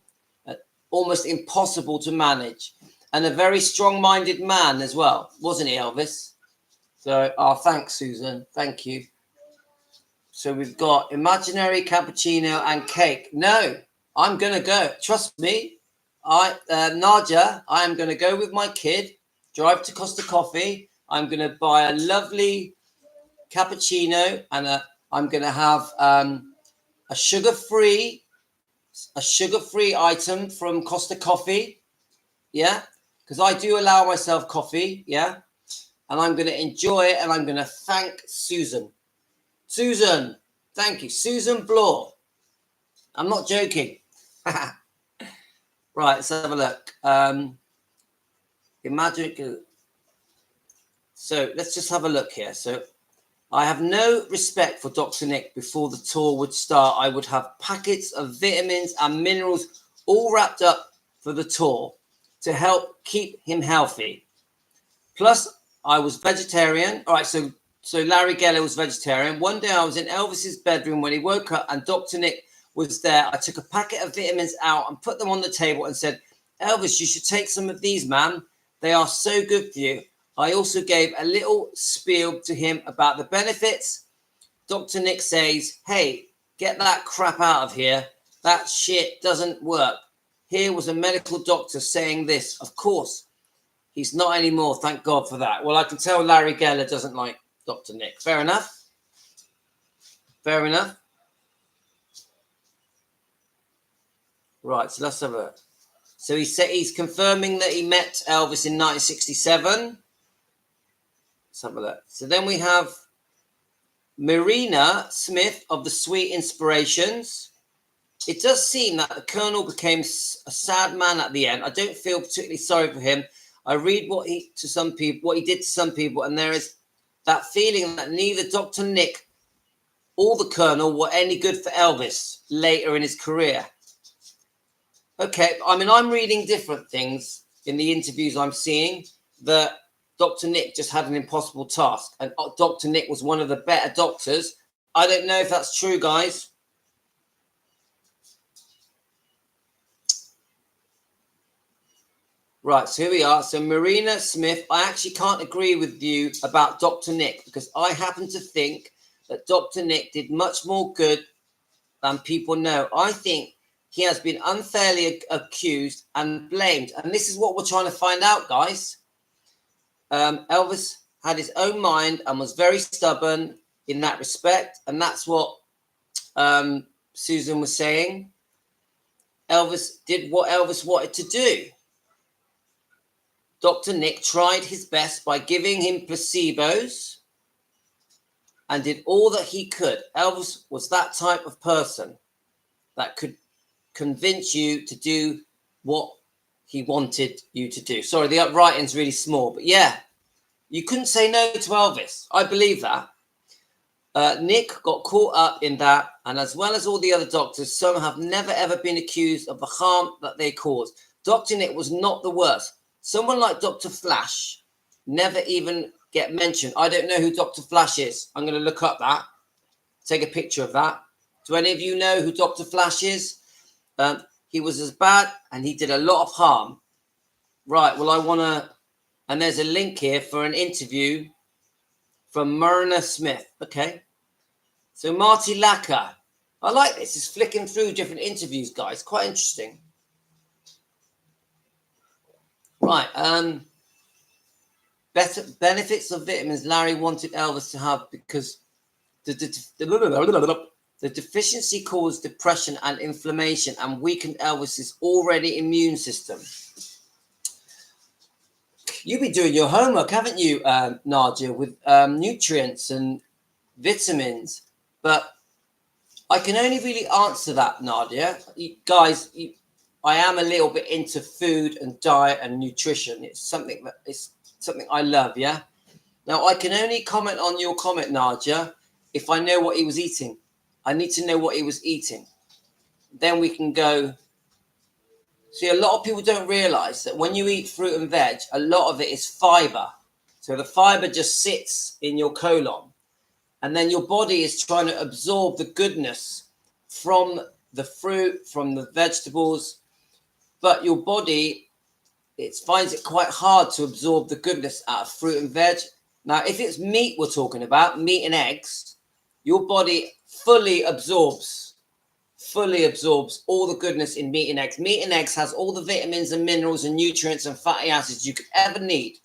almost impossible to manage, and a very strong-minded man as well, wasn't he, Elvis? So, thanks, Susan. Thank you. So we've got imaginary cappuccino and cake. No, I'm going to go. Trust me. Naja, I am going to go with my kid, drive to Costa Coffee. I'm going to buy a lovely cappuccino, and I'm going to have a sugar-free item from Costa Coffee. Yeah, because I do allow myself coffee. Yeah. And I'm going to enjoy it, and I'm going to thank Susan. Susan, thank you. Susan Bloor. I'm not joking. Right, let's have a look. Imagine. So let's just have a look here. So I have no respect for Dr. Nick. Before the tour would start, I would have packets of vitamins and minerals all wrapped up for the tour to help keep him healthy. Plus, I was vegetarian. All right, so Larry Geller was vegetarian. One day I was in Elvis's bedroom when he woke up, and Dr. Nick was there. I took a packet of vitamins out and put them on the table and said, Elvis, you should take some of these, man. They are so good for you. I also gave a little spiel to him about the benefits. Dr. Nick says, hey, get that crap out of here. That shit doesn't work. Here was a medical doctor saying this. Of course. He's not anymore. Thank God for that. Well, I can tell Larry Geller doesn't like Dr. Nick. Fair enough. Fair enough. Right, so let's have a... So he said he's confirming that he met Elvis in 1967. Let's have a look. So then we have Marina Smith of the Sweet Inspirations. It does seem that the Colonel became a sad man at the end. I don't feel particularly sorry for him. I read what he did to some people, and there is that feeling that neither Dr. Nick or the Colonel were any good for Elvis later in his career. Okay, I mean, I'm reading different things in the interviews I'm seeing, that Dr. Nick just had an impossible task, and Dr. Nick was one of the better doctors. I don't know if that's true, guys. Right, so here we are. So Marina Smith, I actually can't agree with you about Dr. Nick, because I happen to think that Dr. Nick did much more good than people know. I think he has been unfairly accused and blamed. And this is what we're trying to find out, guys. Elvis had his own mind and was very stubborn in that respect. And that's what Susan was saying. Elvis did what Elvis wanted to do. Dr. Nick tried his best by giving him placebos and did all that he could. Elvis was that type of person that could convince you to do what he wanted you to do. Sorry, the writing's really small, but yeah, you couldn't say no to Elvis. I believe that. Nick got caught up in that, and as well as all the other doctors, some have never ever been accused of the harm that they caused. Dr. Nick was not the worst. Someone like Dr. Flash never even get mentioned. I don't know who Dr. Flash is. I'm going to look up that. Take a picture of that. Do any of you know who Dr. Flash is? He was as bad and he did a lot of harm. Right, well, I want to... And there's a link here for an interview from Marina Smith. Okay. So Marty Lacker. I like this. It's flicking through different interviews, guys. Quite interesting. Right. Better benefits of vitamins Larry wanted Elvis to have, because the deficiency caused depression and inflammation and weakened Elvis's already immune system. You've been doing your homework, haven't you, Nadia, with nutrients and vitamins? But I can only really answer that, Nadia. Guys, I am a little bit into food and diet and nutrition. It's something I love, yeah? Now, I can only comment on your comment, Nadia, if I know what he was eating. I need to know what he was eating. Then we can go... See, a lot of people don't realize that when you eat fruit and veg, a lot of it is fiber. So the fiber just sits in your colon. And then your body is trying to absorb the goodness from the fruit, from the vegetables. But your body, it finds it quite hard to absorb the goodness out of fruit and veg. Now, if it's meat we're talking about, meat and eggs, your body fully absorbs all the goodness in meat and eggs. Meat and eggs has all the vitamins and minerals and nutrients and fatty acids you could ever need.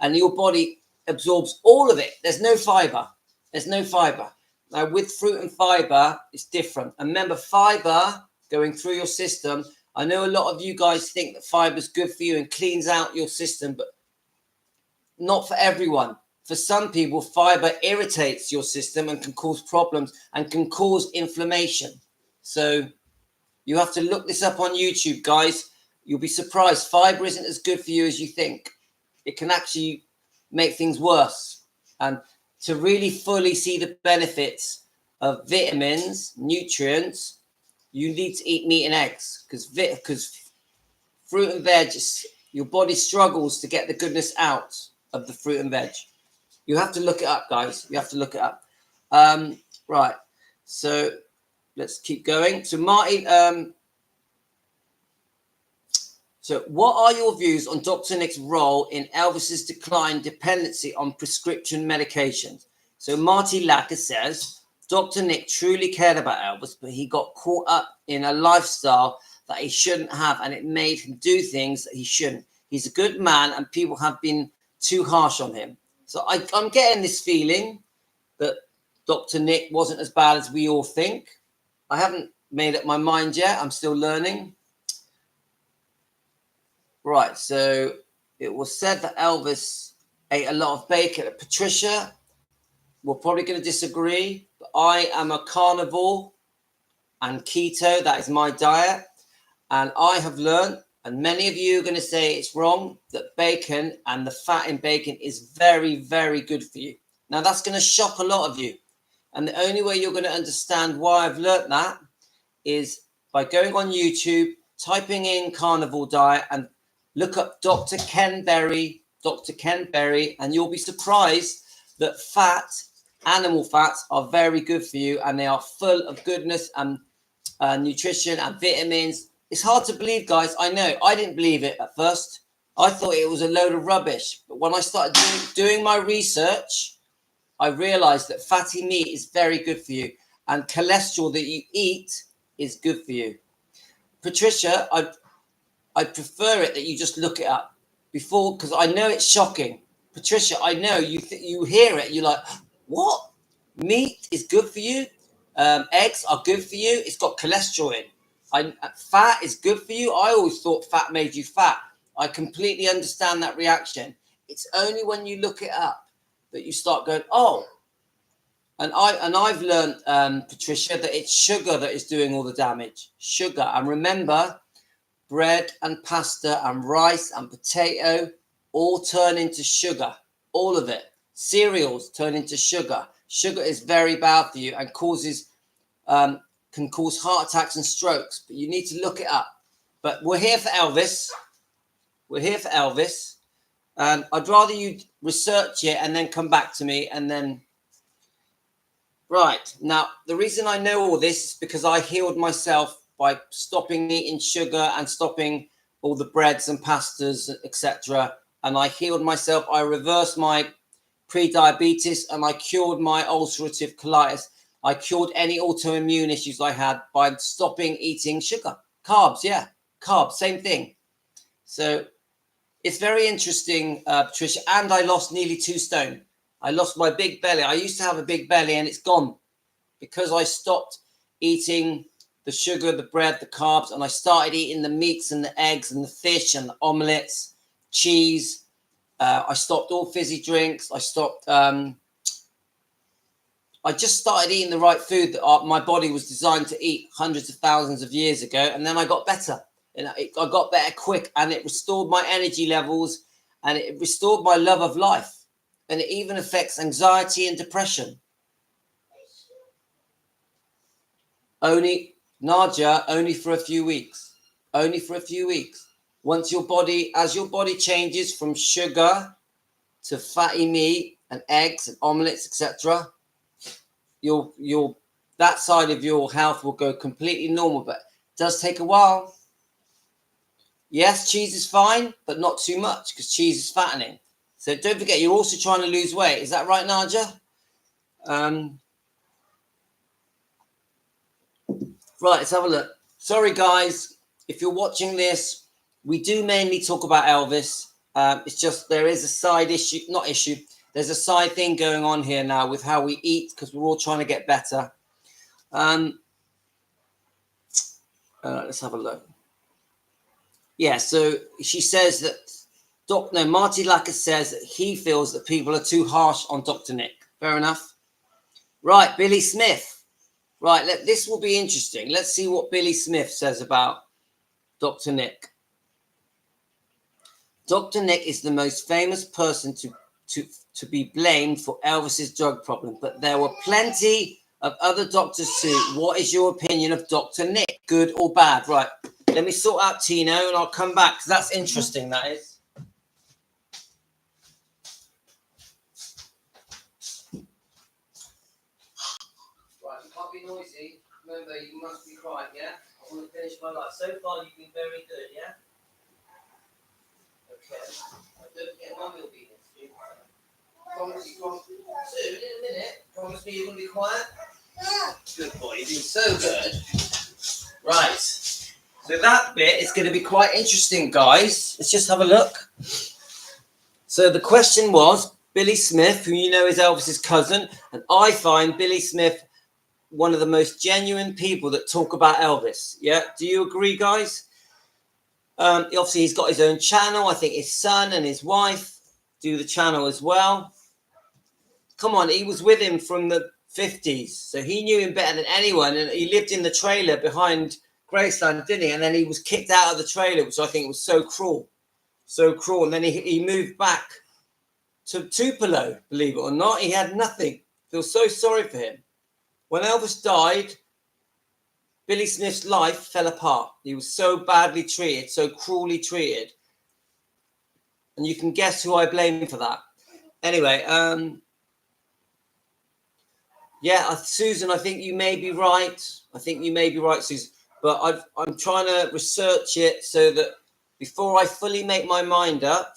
And your body absorbs all of it. There's no fiber. Now, with fruit and fiber, it's different. And remember, fiber going through your system, I know a lot of you guys think that fiber is good for you and cleans out your system, but not for everyone. For some people, fiber irritates your system and can cause problems and can cause inflammation. So you have to look this up on YouTube, guys. You'll be surprised. Fiber isn't as good for you as you think. It can actually make things worse. And to really fully see the benefits of vitamins, nutrients, you need to eat meat and eggs, because fruit and veg, your body struggles to get the goodness out of the fruit and veg. You have to look it up, guys. You have to look it up. Right. So let's keep going. So Marty, so what are your views on Dr. Nick's role in Elvis's decline dependency on prescription medications? So Marty Lacker says, Dr. Nick truly cared about Elvis, but he got caught up in a lifestyle that he shouldn't have, and it made him do things that he shouldn't. He's a good man, and people have been too harsh on him. So I'm getting this feeling that Dr. Nick wasn't as bad as we all think. I haven't made up my mind yet. I'm still learning. Right, so it was said that Elvis ate a lot of bacon. Patricia, we're probably going to disagree, but I am a carnivore and keto. That is my diet. And I have learned, and many of you are going to say it's wrong, that bacon and the fat in bacon is very, very good for you. Now, that's going to shock a lot of you. And the only way you're going to understand why I've learned that is by going on YouTube, typing in carnivore diet and look up Dr. Ken Berry, and you'll be surprised that animal fats are very good for you, and they are full of goodness and nutrition and vitamins. It's hard to believe, guys. I know. I didn't believe it at first. I thought it was a load of rubbish. But when I started doing my research, I realized that fatty meat is very good for you, and cholesterol that you eat is good for you. Patricia, I prefer it that you just look it up before, because I know it's shocking. Patricia, I know you hear it, you're like, what? Meat is good for you? Eggs are good for you? It's got cholesterol in. Fat is good for you? I always thought fat made you fat. I completely understand that reaction. It's only when you look it up that you start going, oh. And I've learned, Patricia, that it's sugar that is doing all the damage. Sugar. And remember, bread and pasta and rice and potato all turn into sugar. All of it. Cereals turn into sugar. Sugar is very bad for you and can cause heart attacks and strokes. But you need to look it up. But we're here for Elvis. And I'd rather you research it and then come back to me and then... Right. Now, the reason I know all this is because I healed myself by stopping eating sugar and stopping all the breads and pastas, etc. And I healed myself. I reversed my pre-diabetes and I cured my ulcerative colitis. I cured any autoimmune issues I had by stopping eating sugar. Carbs, yeah. Carbs, same thing. So it's very interesting, Patricia. And I lost nearly 2 stone. I lost my big belly. I used to have a big belly and it's gone because I stopped eating the sugar, the bread, the carbs, and I started eating the meats and the eggs and the fish and the omelets, cheese. I stopped all fizzy drinks. I just started eating the right food that my body was designed to eat hundreds of thousands of years ago. And then I got better. And I got better quick, and it restored my energy levels and it restored my love of life. And it even affects anxiety and depression. Nadia, only for a few weeks. Only for a few weeks. As your body changes from sugar to fatty meat and eggs and omelets, etc., that side of your health will go completely normal, but it does take a while. Yes, cheese is fine, but not too much because cheese is fattening. So don't forget, you're also trying to lose weight. Is that right, Nadia? Right, let's have a look. Sorry, guys. If you're watching this, we do mainly talk about Elvis. It's just there is a side issue, there's a side thing going on here now with how we eat because we're all trying to get better. Let's have a look. Yeah, so she says that Marty Lacker says that he feels that people are too harsh on Dr. Nick. Fair enough. Right, Billy Smith. Right, this will be interesting. Let's see what Billy Smith says about Dr. Nick. Dr. Nick is the most famous person to be blamed for Elvis's drug problem, but there were plenty of other doctors too. What is your opinion of Dr. Nick? Good or bad? Right, let me sort out Tino and I'll come back because that's interesting, that is. Noisy. Remember, you must be quiet, yeah? I want to finish my life. So far, you've been very good, yeah? Okay. Don't forget, Mum will be here. Promise you, soon, in a minute. Promise me you're going to be quiet? Good boy, you've been so good. Right. So that bit is going to be quite interesting, guys. Let's just have a look. So the question was, Billy Smith, who you know is Elvis's cousin, and I find Billy Smith one of the most genuine people that talk about Elvis. Yeah, do you agree, guys? Obviously, he's got his own channel. I think his son and his wife do the channel as well. Come on, he was with him from the 50s, so he knew him better than anyone, and he lived in the trailer behind Graceland, didn't he? And then he was kicked out of the trailer, which I think was so cruel. So cruel. And then he moved back to Tupelo, believe it or not. He had nothing. Feel so sorry for him. When Elvis died, Billy Smith's life fell apart. He was so badly treated, so cruelly treated. And you can guess who I blame for that. Anyway, yeah, Susan, I think you may be right. I think you may be right, Susan. But I'm trying to research it so that before I fully make my mind up,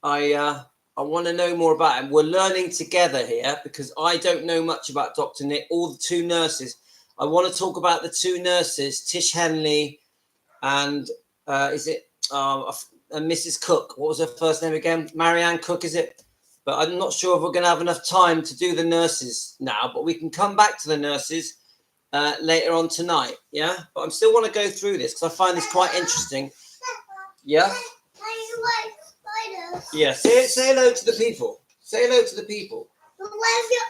I want to know more about him. We're learning together here because I don't know much about Dr. Nick or the two nurses. I want to talk about the two nurses, Tish Henley and Mrs. Cook. What was her first name again? Marianne Cook, is it? But I'm not sure if we're going to have enough time to do the nurses now, but we can come back to the nurses later on tonight. Yeah, but I still want to go through this because I find this quite interesting. Yeah. Yeah, say hello to the people. Say hello to the people. But where's your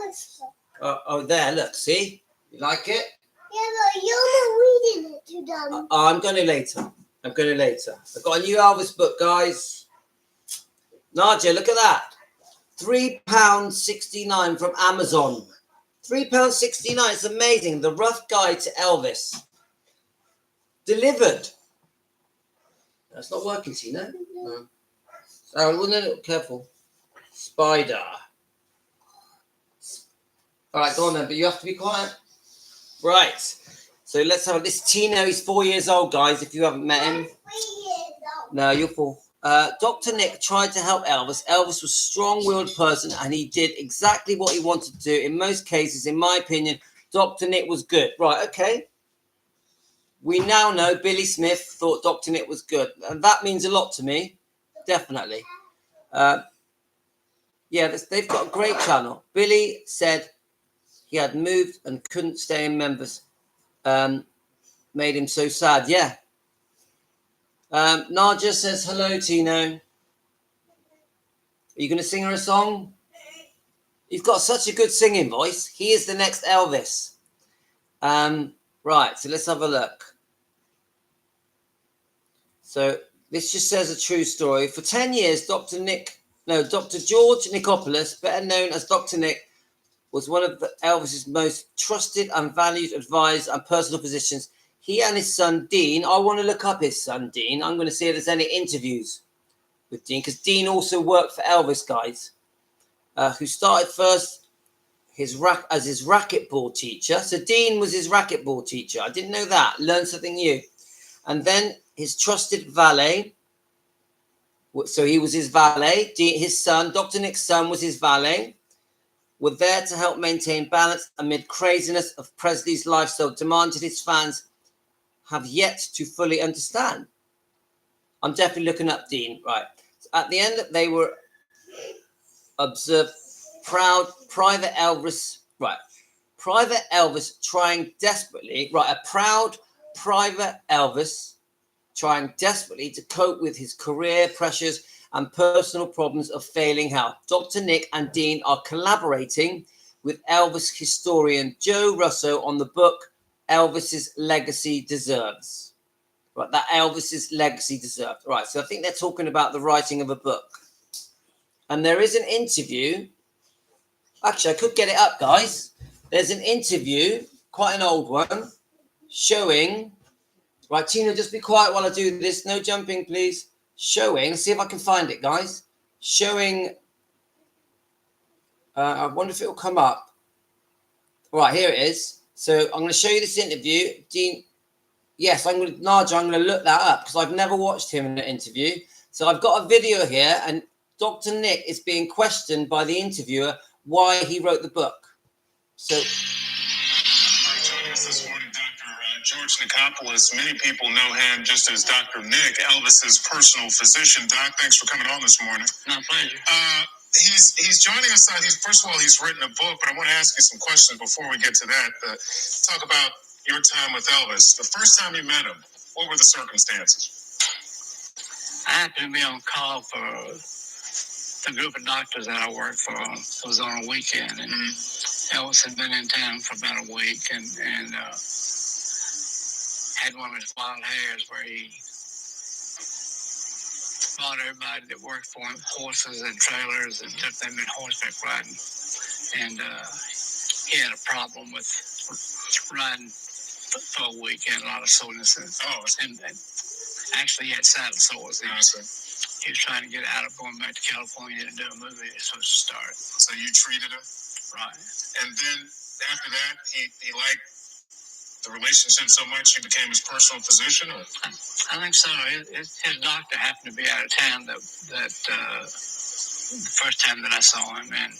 Elvis book? Oh, there, look, see? You like it? Yeah, but you're not reading it to them. I'm going to later. I've got a new Elvis book, guys. Nadia, look at that. £3.69 from Amazon. £3.69. It's amazing. The Rough Guide to Elvis. Delivered. That's not working, Tina. No. Oh, no, careful. Spider. All right, go on then, but you have to be quiet. Right. So let's have this. Tino, he's 4 years old, guys, if you haven't met him. 3 years old. No, you're 4. Dr. Nick tried to help Elvis. Elvis was a strong-willed person, and he did exactly what he wanted to do. In most cases, in my opinion, Dr. Nick was good. Right, okay. We now know Billy Smith thought Dr. Nick was good. And that means a lot to me. Definitely. Yeah, they've got a great channel. Billy said he had moved and couldn't stay in members. Made him so sad. Yeah. Nadia says, hello, Tino. Are you going to sing her a song? He's got such a good singing voice. He is the next Elvis. Right, so let's have a look. So this just says a true story. For 10 years, Dr. George Nichopoulos, better known as Dr. Nick, was one of Elvis's most trusted and valued advisors and personal physicians. He and his son, Dean, I want to look up his son, Dean. I'm going to see if there's any interviews with Dean, because Dean also worked for Elvis, guys, who started first as his racquetball teacher. So Dean was his racquetball teacher. I didn't know that. Learned something new. And then his trusted valet. So he was his valet. His son, Dr. Nick's son, was his valet. Were there to help maintain balance amid craziness of Presley's lifestyle demanded his fans have yet to fully understand. I'm definitely looking up Dean. Right. So at the end, they were observed private Elvis. Right. Private Elvis trying desperately. Right. A proud private Elvis trying desperately to cope with his career pressures and personal problems of failing health. Dr. Nick and Dean are collaborating with Elvis historian Joe Russo on the book Elvis's Legacy Deserves. Right, that Elvis's Legacy Deserves. Right, so I think they're talking about the writing of a book. And there is an interview. Actually, I could get it up, guys. There's an interview, quite an old one, showing... Right, Tina, just be quiet while I do this. No jumping, please. Showing, see if I can find it, guys. Showing, I wonder if it will come up. Right, here it is. So I'm going to show you this interview. Dean, yes, Nadia, I'm going to look that up because I've never watched him in an interview. So I've got a video here, and Dr. Nick is being questioned by the interviewer why he wrote the book. So... Joining us this morning, Dr. George George Nicopolis. Many people know him just as Dr. Nick, Elvis's personal physician. Doc, thanks for coming on this morning. My pleasure. He's joining us. First of all, he's written a book, but I want to ask you some questions before we get to that. Talk about your time with Elvis. The first time you met him, what were the circumstances? I happened to be on call for the group of doctors that I worked for. It was on a weekend, and Elvis had been in town for about a week, and had one of his wild hairs where he bought everybody that worked for him horses and trailers and took them in horseback riding. And he had a problem with riding for a week. He had a lot of soreness. And actually, he had saddle sores. He was trying to get out of going back to California to do a movie he was supposed to start. So you treated him? Right. And then after that, he liked the relationship so much he became his personal physician? Or? I think so. His doctor happened to be out of town the first time that I saw him, and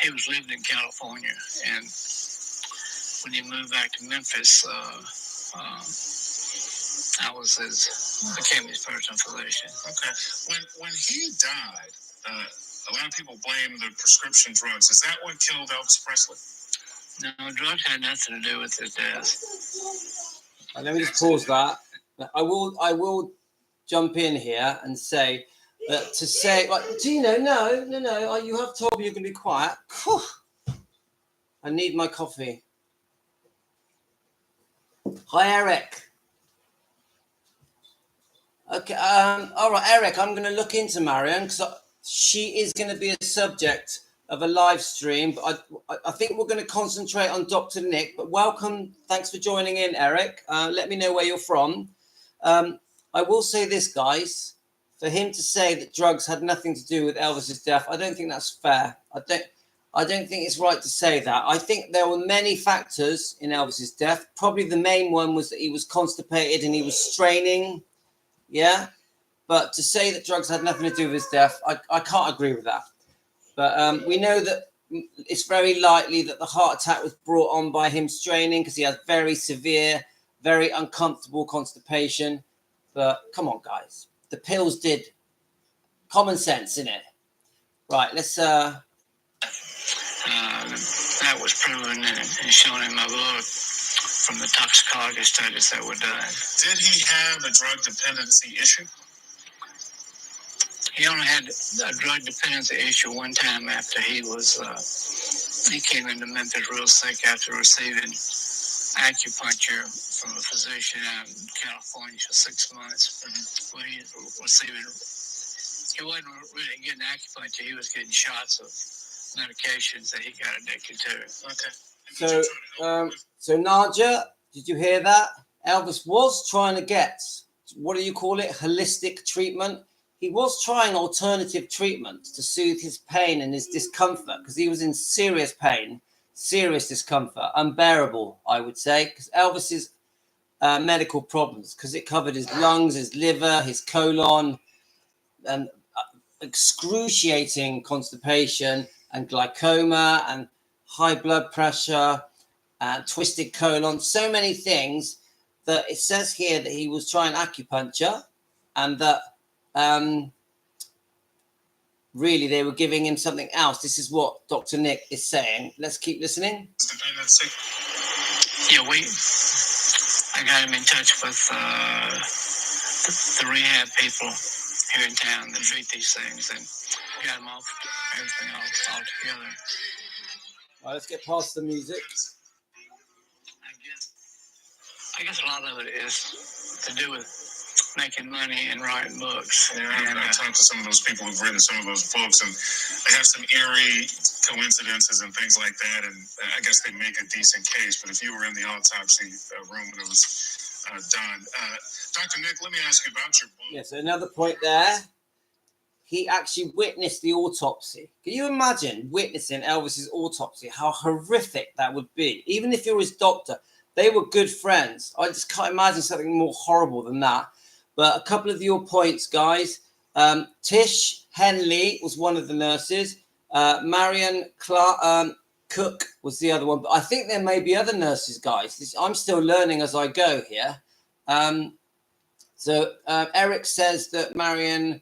he was living in California. And when he moved back to Memphis, I became his personal physician. Okay. When he died, a lot of people blame the prescription drugs. Is that what killed Elvis Presley? No, drugs had nothing to do with his death. Let me just pause that. I will jump in here and say that to say, like, Gino, no, you have told me you're going to be quiet. I need my coffee. Hi, Eric. Okay, all right, Eric, I'm going to look into Marion because she is going to be a subject of a live stream. But I think we're going to concentrate on Dr. Nick. But welcome. Thanks for joining in, Eric. Let me know where you're from. I will say this, guys. For him to say that drugs had nothing to do with Elvis's death, I don't think that's fair. I don't think it's right to say that. I think there were many factors in Elvis's death. Probably the main one was that he was constipated and he was straining. Yeah. But to say that drugs had nothing to do with his death, I can't agree with that. But we know that it's very likely that the heart attack was brought on by him straining because he has very severe, very uncomfortable constipation. But come on, guys. The pills did common sense, innit? Right, let's... That was proven and shown in my book from the toxicology studies that were done. Did he have a drug dependency issue? He only had a drug dependency issue one time after he came into Memphis real sick after receiving acupuncture from a physician out in California for 6 months. When he wasn't really getting acupuncture, he was getting shots of medications that he got addicted to. Okay. So Naja, did you hear that? Elvis was trying to get, what do you call it, holistic treatment. He was trying alternative treatments to soothe his pain and his discomfort because he was in serious pain, serious discomfort, unbearable, I would say, because Elvis's medical problems, because it covered his lungs, his liver, his colon, and excruciating constipation and glaucoma and high blood pressure and twisted colon, so many things that it says here that he was trying acupuncture and that really they were giving him something else. This is what Dr. Nick is saying. Let's keep listening. Yeah, I got him in touch with the rehab people here in town that treat these things and got him off everything all together. All right, let's get past the music. I guess a lot of it is to do with making money and writing books. Yeah, I've talked to some of those people who've written some of those books, and they have some eerie coincidences and things like that, and I guess they make a decent case. But if you were in the autopsy room when it was done, Dr. Nick, let me ask you about your book. Yes, another point there. He actually witnessed the autopsy. Can you imagine witnessing Elvis's autopsy? How horrific that would be. Even if you're his doctor, they were good friends. I just can't imagine something more horrible than that. But a couple of your points, guys. Tish Henley was one of the nurses. Marion Cook was the other one. But I think there may be other nurses, guys. I'm still learning as I go here. So Eric says that Marion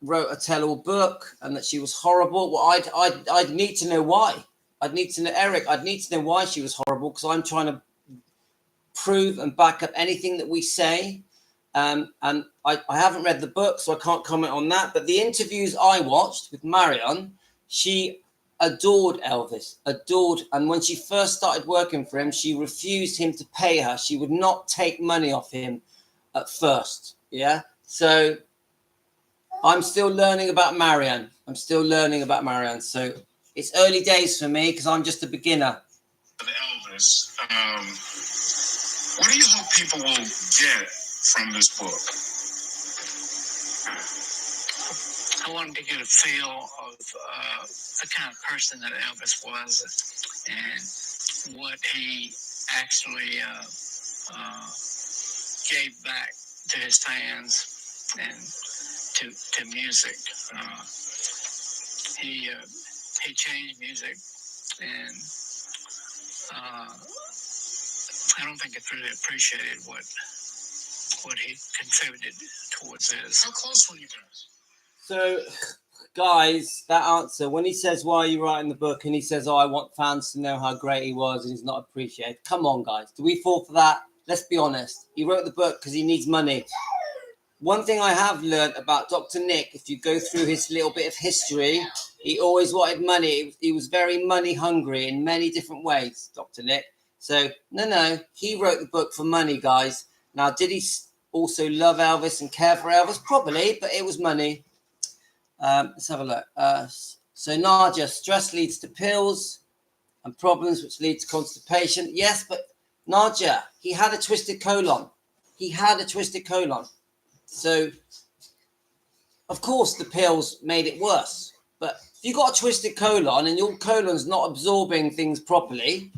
wrote a tell-all book and that she was horrible. Well, I'd need to know why. I'd need to know, Eric, I'd need to know why she was horrible, because I'm trying to prove and back up anything that we say. And I haven't read the book, so I can't comment on that. But the interviews I watched with Marion, she adored Elvis, adored. And when she first started working for him, she refused him to pay her. She would not take money off him at first. Yeah. So I'm still learning about Marion. So it's early days for me because I'm just a beginner. Elvis, what do you hope people will get from this book? I wanted to get a feel of the kind of person that Elvis was and what he actually gave back to his fans and to music. He changed music, and I don't think it's really appreciated what he contributed towards this. How close were you guys? So, guys, that answer, when he says, why are you writing the book? And he says, oh, I want fans to know how great he was and he's not appreciated. Come on, guys. Do we fall for that? Let's be honest. He wrote the book because he needs money. One thing I have learned about Dr. Nick, if you go through his little bit of history, he always wanted money. He was very money hungry in many different ways, Dr. Nick. So, no, he wrote the book for money, guys. Now, did he also love Elvis and care for Elvis? Probably, but it was money. Let's have a look. So, Nadia, stress leads to pills and problems which lead to constipation. Yes, but Nadia, he had a twisted colon. So, of course, the pills made it worse. But if you got a twisted colon and your colon's not absorbing things properly,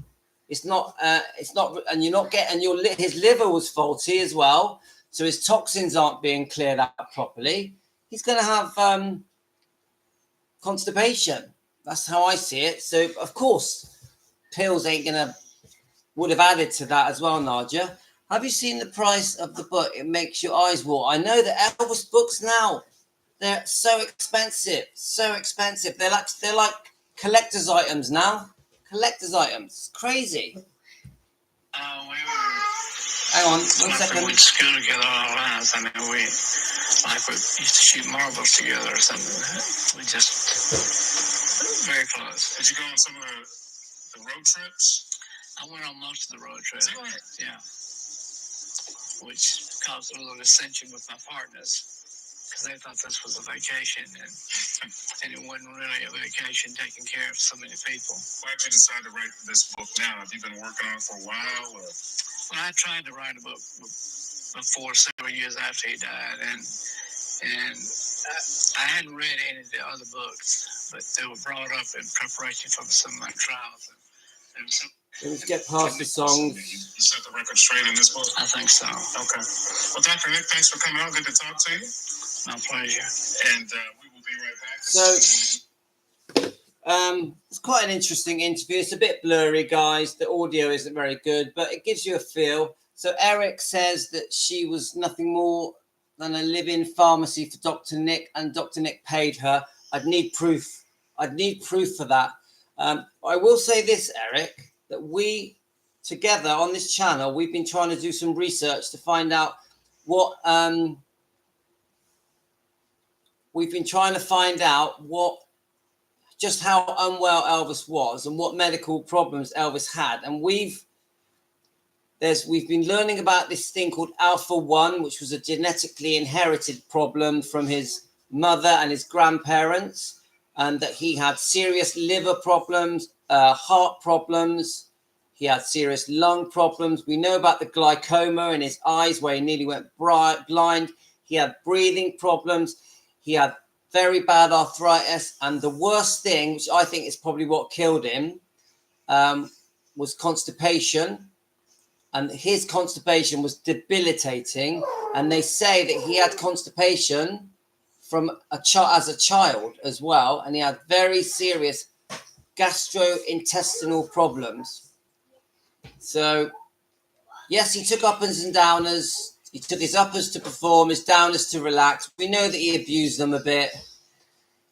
it's not, and you're not getting his liver was faulty as well. So his toxins aren't being cleared out properly. He's going to have constipation. That's how I see it. So, of course, pills would have added to that as well, Nadia. Have you seen the price of the book? It makes your eyes water. I know that Elvis books now, they're so expensive. They're like collector's items now. It's crazy. Hang on, 1 second. We went to school together all our lives. I mean, we used to shoot marbles together or something. We just very close. Did you go on some of the road trips? I went on most of the road trips. Is that right? Yeah. Which caused a little dissension with my partners because they thought this was a vacation, and it wasn't really a vacation taking care of so many people. Why did you decide to write this book now? Have you been working on it for a while? Or? Well, I tried to write a book before, several years after he died, and I hadn't read any of the other books, but they were brought up in preparation for some of my trials. And there was some. Let's get past the songs. You set the record straight in this book? I think so. Okay. Well, Dr. Nick, thanks for coming out. Good to talk to you. My pleasure. And we will be right back. So, it's quite an interesting interview. It's a bit blurry, guys. The audio isn't very good, but it gives you a feel. So Eric says that she was nothing more than a live-in pharmacy for Dr. Nick, and Dr. Nick paid her. I'd need proof for that. I will say this, Eric, that we together on this channel, we've been trying to do some research to find out what just how unwell Elvis was and what medical problems Elvis had. And we've been learning about this thing called alpha-1, which was a genetically inherited problem from his mother and his grandparents, and that he had serious liver problems, heart problems. He had serious lung problems. We know about the glaucoma in his eyes where he nearly went blind. He had breathing problems. He had very bad arthritis. And the worst thing, which I think is probably what killed him, was constipation. And his constipation was debilitating. And they say that he had constipation from as a child as well. And he had very serious gastrointestinal problems. So, yes, he took uppers and downers. He took his uppers to perform, his downers to relax. We know that he abused them a bit.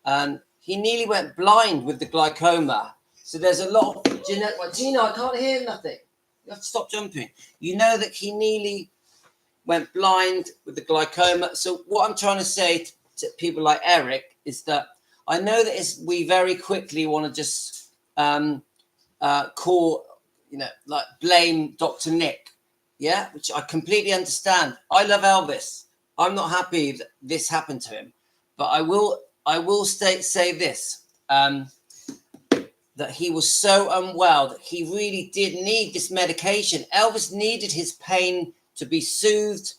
And he nearly went blind with the glaucoma. So there's a lot of genetic... Gina, I can't hear nothing. You have to stop jumping. You know that he nearly went blind with the glaucoma. So what I'm trying to say to people like Eric is that I know that we very quickly want to just call, like blame Dr. Nick. Yeah, which I completely understand. I love Elvis. I'm not happy that this happened to him. But I will say this, that he was so unwell that he really did need this medication. Elvis needed his pain to be soothed.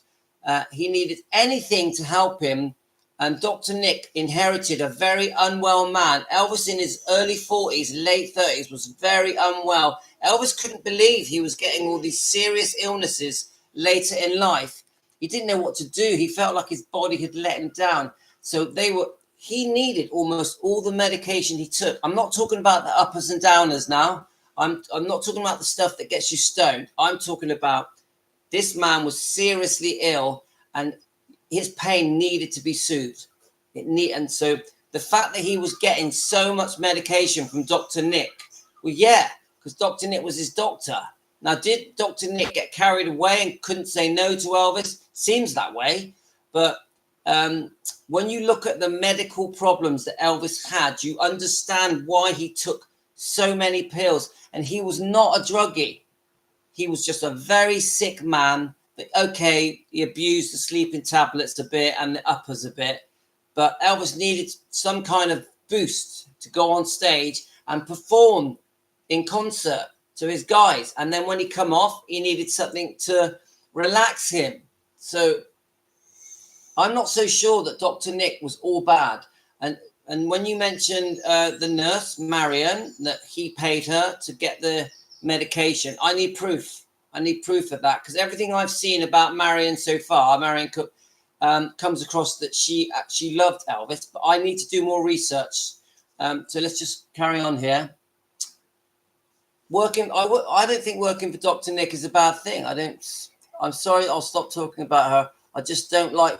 He needed anything to help him. And Dr. Nick inherited a very unwell man. Elvis in his early 40s, late 30s was very unwell. Elvis couldn't believe he was getting all these serious illnesses later in life. He didn't know what to do. He felt like his body had let him down. So he needed almost all the medication he took. I'm not talking about the uppers and downers now. I'm not talking about the stuff that gets you stoned. I'm talking about this man was seriously ill and his pain needed to be soothed. And so the fact that he was getting so much medication from Dr. Nick, well, yeah, because Dr. Nick was his doctor. Now, did Dr. Nick get carried away and couldn't say no to Elvis? Seems that way. But when you look at the medical problems that Elvis had, you understand why he took so many pills. And he was not a druggie. He was just a very sick man. But okay, he abused the sleeping tablets a bit and the uppers a bit. But Elvis needed some kind of boost to go on stage and perform in concert to his guys. And then when he come off, he needed something to relax him. So I'm not so sure that Dr. Nick was all bad. And when you mentioned the nurse, Marion, that he paid her to get the medication, I need proof. I need proof of that, because everything I've seen about Marion so far, Marion Cook, comes across that she actually loved Elvis, but I need to do more research. So let's just carry on here. I don't think working for Dr. Nick is a bad thing. I'm sorry, I'll stop talking about her. I just don't like...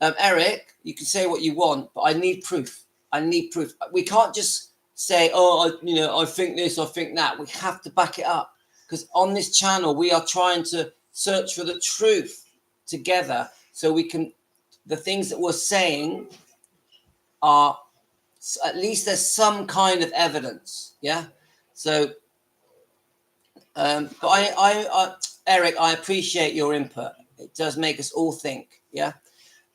Eric, you can say what you want, but I need proof. I need proof. We can't just say, I think this, I think that. We have to back it up, because on this channel, we are trying to search for the truth together, so we can, the things that we're saying are, at least there's some kind of evidence. Yeah. So, but Eric, I appreciate your input. It does make us all think. Yeah.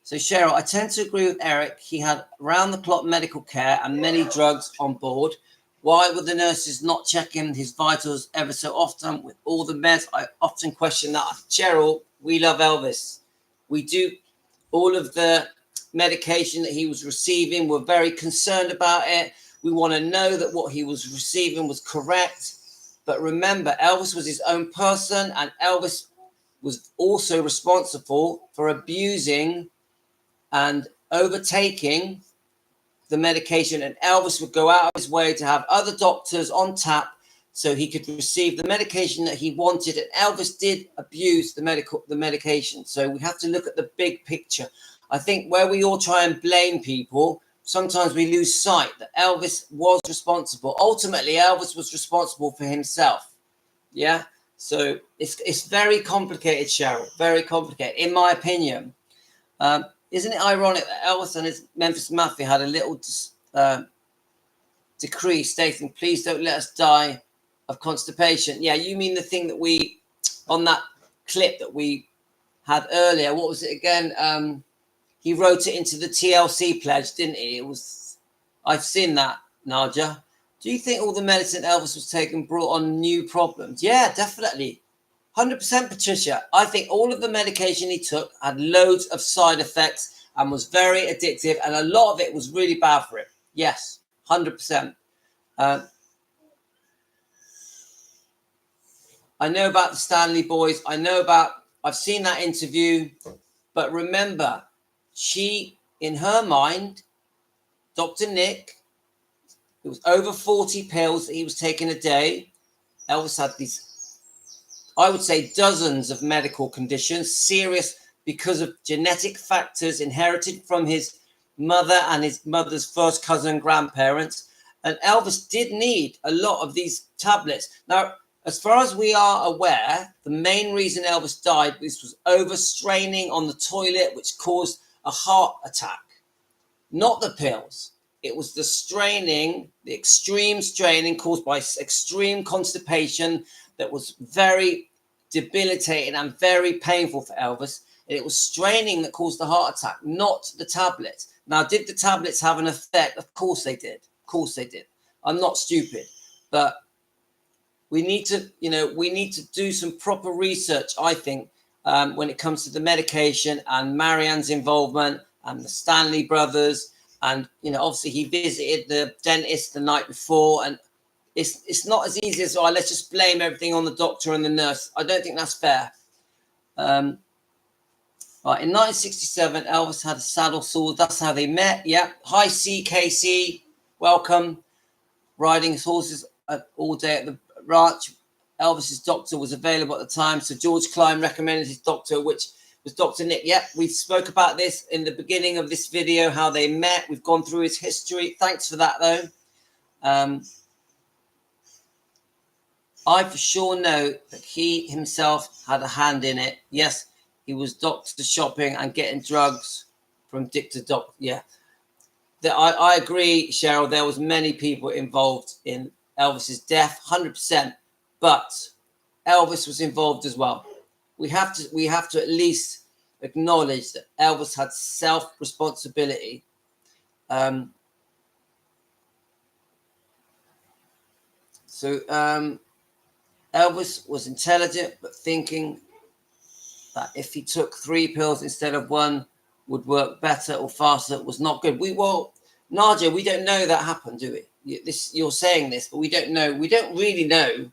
So Cheryl, I tend to agree with Eric. He had round-the-clock medical care and many drugs on board. Why would the nurses not check in his vitals ever so often with all the meds? I often question that. Cheryl, we love Elvis. We do. All of the medication that he was receiving, we're very concerned about it. We want to know that what he was receiving was correct. But remember, Elvis was his own person, and Elvis was also responsible for abusing and overtaking the medication, and Elvis would go out of his way to have other doctors on tap so he could receive the medication that he wanted. And Elvis did abuse the medication. So we have to look at the big picture. I think where we all try and blame people, sometimes we lose sight that Elvis was responsible. Ultimately, Elvis was responsible for himself. Yeah. So it's very complicated, Cheryl. Very complicated, in my opinion. Isn't it ironic that Elvis and his Memphis Mafia had a little decree stating, please don't let us die of constipation? Yeah, you mean the thing that we, on that clip that we had earlier, what was it again? He wrote it into the TLC pledge, didn't he? I've seen that, Nadia. Do you think all the medicine Elvis was taking brought on new problems? Yeah, definitely. 100%, Patricia. I think all of the medication he took had loads of side effects and was very addictive, and a lot of it was really bad for him. Yes, 100%. I know about the Stanley boys. I've seen that interview, but remember, in her mind, Dr. Nick It was over 40 pills that he was taking a day. Elvis had these, I would say, dozens of medical conditions, serious because of genetic factors inherited from his mother and his mother's first cousin and grandparents. And Elvis did need a lot of these tablets. Now, as far as we are aware, the main reason Elvis died was overstraining on the toilet, which caused a heart attack. Not the pills. It was the straining, the extreme straining caused by extreme constipation that was very debilitating and very painful for Elvis. And it was straining that caused the heart attack, not the tablets. Now, did the tablets have an effect? Of course they did. Of course they did. I'm not stupid, but we need to do some proper research, I think, when it comes to the medication and Marianne's involvement and the Stanley brothers. And, obviously he visited the dentist the night before, and it's not as easy as, let's just blame everything on the doctor and the nurse. I don't think that's fair. Right, in 1967, Elvis had a saddle sore. That's how they met. Yeah. Hi, CKC. Welcome. Riding his horses all day at the ranch. Elvis's doctor was available at the time, so George Klein recommended his doctor, which was Dr. Nick. Yep, we spoke about this in the beginning of this video, how they met. We've gone through his history. Thanks for that, though. I for sure know that he himself had a hand in it. Yes, he was doctor shopping and getting drugs from dick to doc. Yeah, I agree, Cheryl. There was many people involved in Elvis's death, 100%. But Elvis was involved as well. We have to at least acknowledge that Elvis had self-responsibility. Elvis was intelligent, but thinking that if he took 3 pills instead of 1 would work better or faster was not good. Nadia, we don't know that happened, do we? You're saying this, but we don't know. We don't really know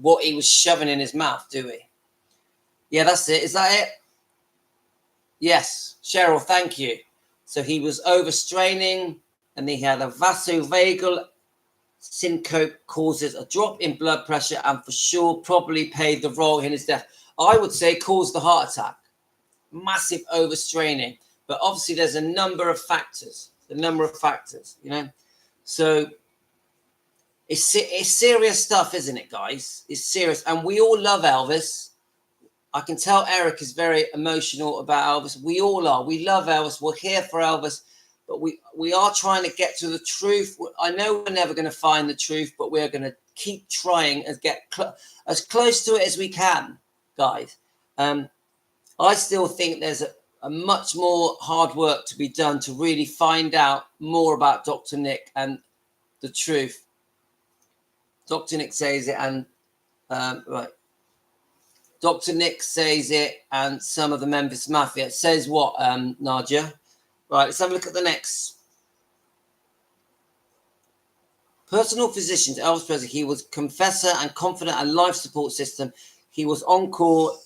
what he was shoving in his mouth, do we? Yeah, that's it. Is that it? Yes. Cheryl, thank you. So he was overstraining, and he had a vasovagal syncope, causes a drop in blood pressure, and for sure probably played the role in his death. I would say caused the heart attack. Massive overstraining. But obviously there's a number of factors. So it's serious stuff, isn't it, guys? It's serious. And we all love Elvis. I can tell Eric is very emotional about Elvis. We all are. We love Elvis. We're here for Elvis. But we are trying to get to the truth. I know we're never going to find the truth, but we're going to keep trying and get as close to it as we can, guys. I still think there's a much more hard work to be done to really find out more about Dr. Nick and the truth. Dr. Nick says it, and right. Dr. Nick says it, and some of the Memphis Mafia. Says what, Nadia? Right, let's have a look at the next. Personal physician to Elvis Presley. He was confessor and confidant and life support system. He was on call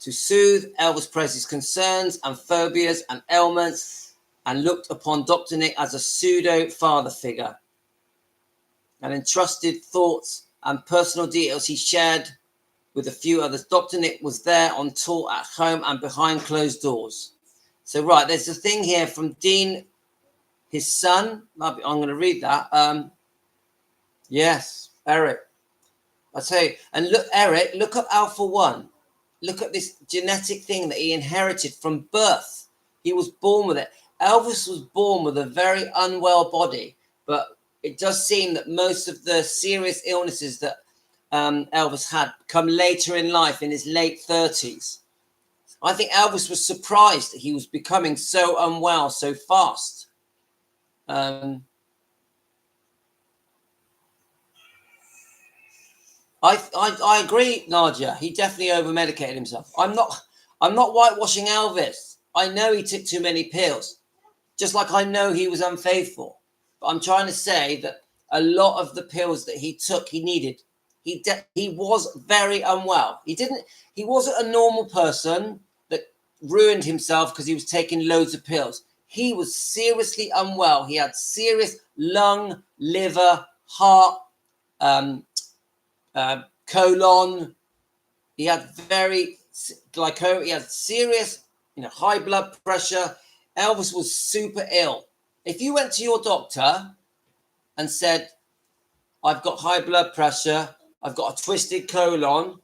to soothe Elvis Presley's concerns and phobias and ailments, and looked upon Dr. Nick as a pseudo father figure, and entrusted thoughts and personal details he shared with a few others. Dr. Nick was there on tour at home and behind closed doors. So, right, there's a thing here from Dean, his son. I'm going to read that. Yes, Eric. I tell you, and look, Eric, look up Alpha 1. Look at this genetic thing that he inherited from birth. He was born with it. Elvis was born with a very unwell body, but it does seem that most of the serious illnesses that Elvis had come later in life, in his late 30s. I think Elvis was surprised that he was becoming so unwell so fast. I agree, Nadia. He definitely over-medicated himself. I'm not whitewashing Elvis. I know he took too many pills, just like I know he was unfaithful. But I'm trying to say that a lot of the pills that he took, he needed. He was very unwell. He wasn't a normal person that ruined himself because he was taking loads of pills. He was seriously unwell. He had serious lung, liver, heart, colon. He had very glycoma. He had serious, high blood pressure. Elvis was super ill. If you went to your doctor and said, I've got high blood pressure, I've got a twisted colon,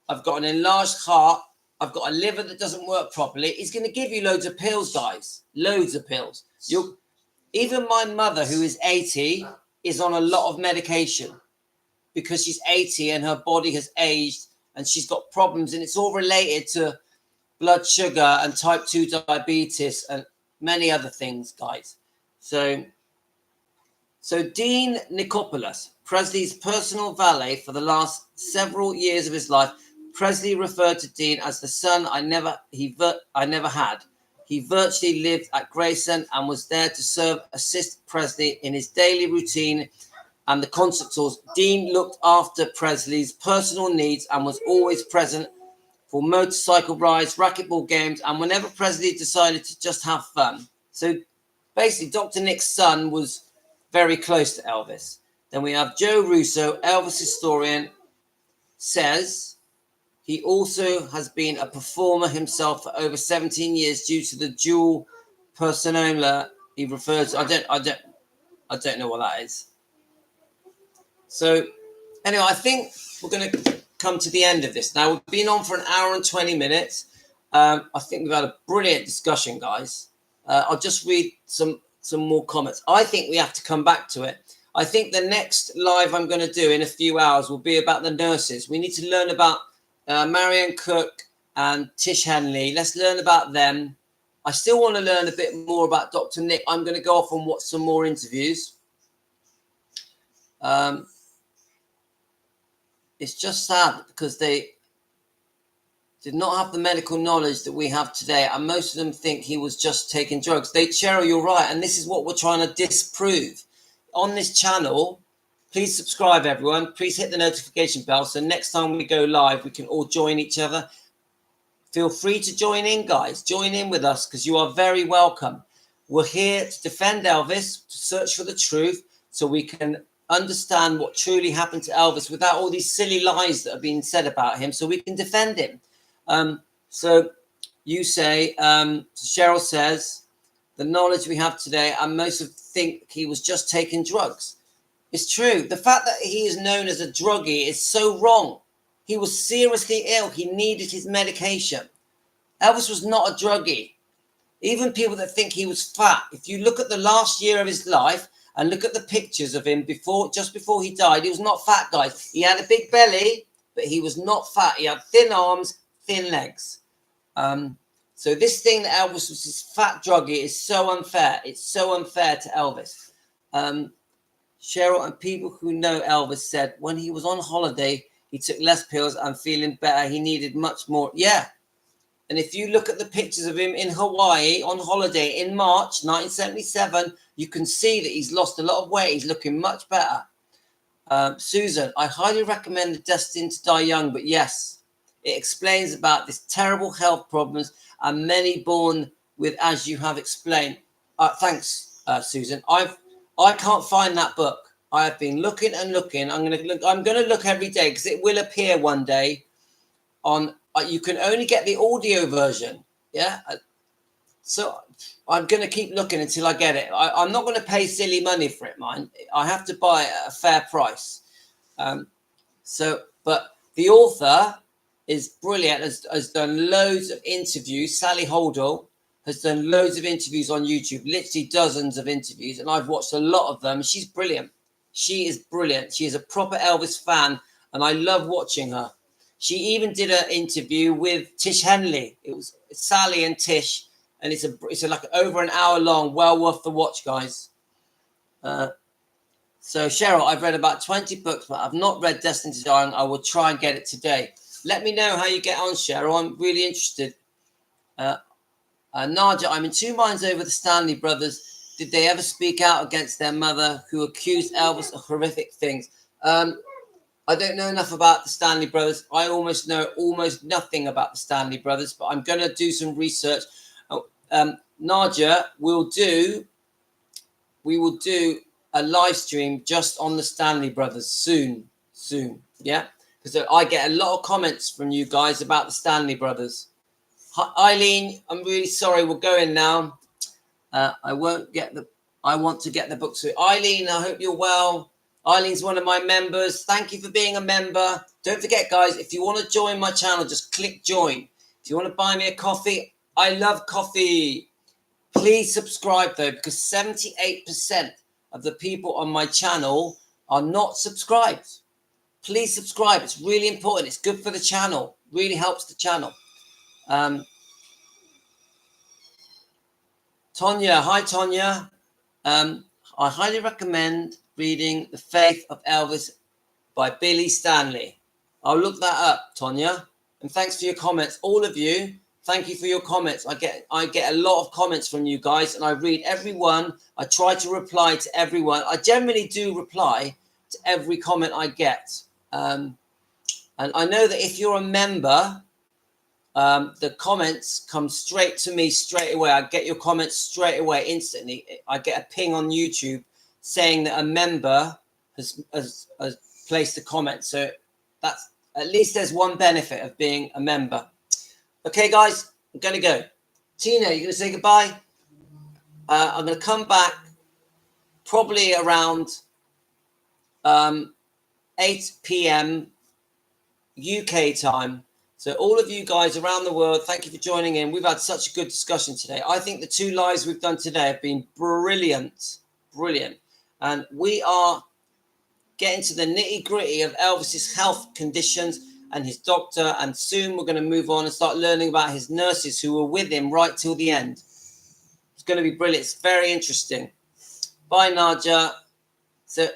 I've got an enlarged heart, I've got a liver that doesn't work properly, he's going to give you loads of pills, guys. Loads of pills. Even my mother, who is 80, is on a lot of medication because she's 80 and her body has aged and she's got problems, and it's all related to blood sugar and type 2 diabetes and many other things, guys. So Dean Nikopoulos, Presley's personal valet for the last several years of his life, Presley referred to Dean as the son I never had. He virtually lived at Grayson and was there to assist Presley in his daily routine and the concert tours. Dean looked after Presley's personal needs and was always present for motorcycle rides, racquetball games, and whenever Presley decided to just have fun. So basically, Dr. Nick's son was very close to Elvis. Then we have Joe Russo, Elvis historian, says he also has been a performer himself for over 17 years due to the dual persona he refers to. I don't know what that is. So anyway, I think we're going to come to the end of this. Now, we've been on for an hour and 20 minutes. I think we've had a brilliant discussion, guys. I'll just read some more comments. I think we have to come back to it. I think the next live I'm going to do in a few hours will be about the nurses. We need to learn about Marianne Cook and Tish Henley. Let's learn about them. I still want to learn a bit more about Dr. Nick. I'm going to go off and watch some more interviews. It's just sad because they did not have the medical knowledge that we have today, and most of them think he was just taking drugs. Cheryl, you're right, and this is what we're trying to disprove. On this channel, please subscribe, everyone. Please hit the notification bell so next time we go live, we can all join each other. Feel free to join in, guys. Join in with us because you are very welcome. We're here to defend Elvis, to search for the truth so we can understand what truly happened to Elvis without all these silly lies that are being said about him, so we can defend him. So you say, Cheryl says, the knowledge we have today, and most of think he was just taking drugs. It's true. The fact that he is known as a druggie is so wrong. He was seriously ill. He needed his medication. Elvis was not a druggie. Even people that think he was fat, if you look at the last year of his life and look at the pictures of him just before he died, he was not fat, guys. He had a big belly, but he was not fat. He had thin arms, thin legs. So this thing that Elvis was this fat druggie is so unfair. It's so unfair to Elvis. Cheryl and people who know Elvis said when he was on holiday, he took less pills and feeling better. He needed much more. Yeah. And if you look at the pictures of him in Hawaii on holiday in March 1977, you can see that he's lost a lot of weight. He's looking much better. Susan, I highly recommend The Destined to Die Young, but yes, it explains about this terrible health problems and many born with, as you have explained. Thanks, Susan. I can't find that book. I have been looking and looking. I'm going to look every day because it will appear one day on. You can only get the audio version. Yeah. So I'm going to keep looking until I get it. I'm not going to pay silly money for it, mind. I have to buy it at a fair price. But the author is brilliant, has done loads of interviews. Sally Holdall has done loads of interviews on YouTube, literally dozens of interviews, and I've watched a lot of them. She's brilliant. She is brilliant. She is a proper Elvis fan, and I love watching her. She even did an interview with Tish Henley. It was Sally and Tish, and it's like over an hour long, well worth the watch, guys. So Cheryl, I've read about 20 books, but I've not read Destined to Die. I will try and get it today. Let me know how you get on, Cheryl. I'm really interested. Nadia, I'm in two minds over the Stanley brothers. Did they ever speak out against their mother who accused Elvis of horrific things? I don't know enough about the Stanley brothers. I know almost nothing about the Stanley brothers, but I'm going to do some research. Nadia, we will do a live stream just on the Stanley Brothers soon. Yeah, because I get a lot of comments from you guys about the Stanley Brothers. Hi, Eileen, I'm really sorry. We're going now. I want to get the book to Eileen. I hope you're well. Eileen's one of my members. Thank you for being a member. Don't forget, guys, if you want to join my channel, just click join. If you want to buy me a coffee, I love coffee. Please subscribe, though, because 78% of the people on my channel are not subscribed. Please subscribe. It's really important. It's good for the channel. Really helps the channel. Tonya, hi, Tonya. I highly recommend reading The Faith of Elvis by Billy Stanley. I'll look that up, Tonya. And thanks for your comments. All of you, thank you for your comments. I get a lot of comments from you guys, and I read every one. I try to reply to everyone. I generally do reply to every comment I get. And I know that if you're a member, the comments come straight to me straight away. I get your comments straight away, instantly. I get a ping on YouTube saying that a member has placed a comment. So that's, at least there's one benefit of being a member. Okay, guys, I'm going to go. Tina, you're going to say goodbye? I'm going to come back probably around 8 p.m. UK time. So all of you guys around the world, thank you for joining in. We've had such a good discussion today. I think the 2 lives we've done today have been brilliant. And we are getting to the nitty-gritty of Elvis's health conditions and his doctor. And soon we're going to move on and start learning about his nurses who were with him right till the end. It's going to be brilliant. It's very interesting. Bye, Nadia. So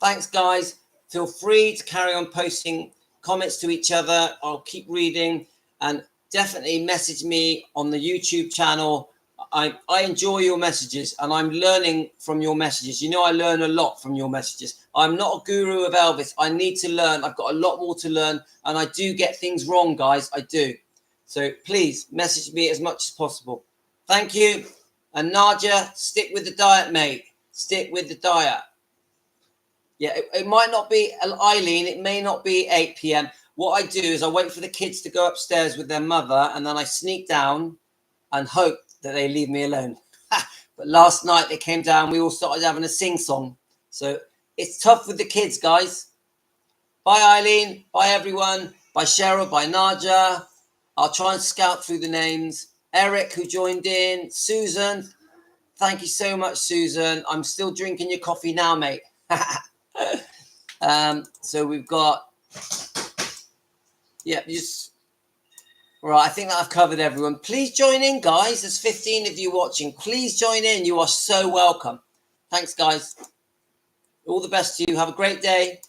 thanks, guys. Feel free to carry on posting comments to each other. I'll keep reading, and definitely message me on the YouTube channel. I enjoy your messages, and I'm learning from your messages. You know, I learn a lot from your messages. I'm not a guru of Elvis. I need to learn. I've got a lot more to learn, and I do get things wrong, guys. I do. So please message me as much as possible. Thank you. And Nadia, stick with the diet, mate. Stick with the diet. Yeah, it might not be Eileen. It may not be 8 p.m. What I do is I wait for the kids to go upstairs with their mother, and then I sneak down and hope that they leave me alone. But last night they came down. We all started having a sing-song. So it's tough with the kids, guys. Bye, Eileen. Bye, everyone. Bye, Cheryl. Bye, Nadia. I'll try and scout through the names. Eric, who joined in. Susan. Thank you so much, Susan. I'm still drinking your coffee now, mate. So we've got, right, I think that I've covered everyone. Please join in, guys. There's 15 of you watching. Please join in. You are so welcome. Thanks, guys. All the best to you. Have a great day.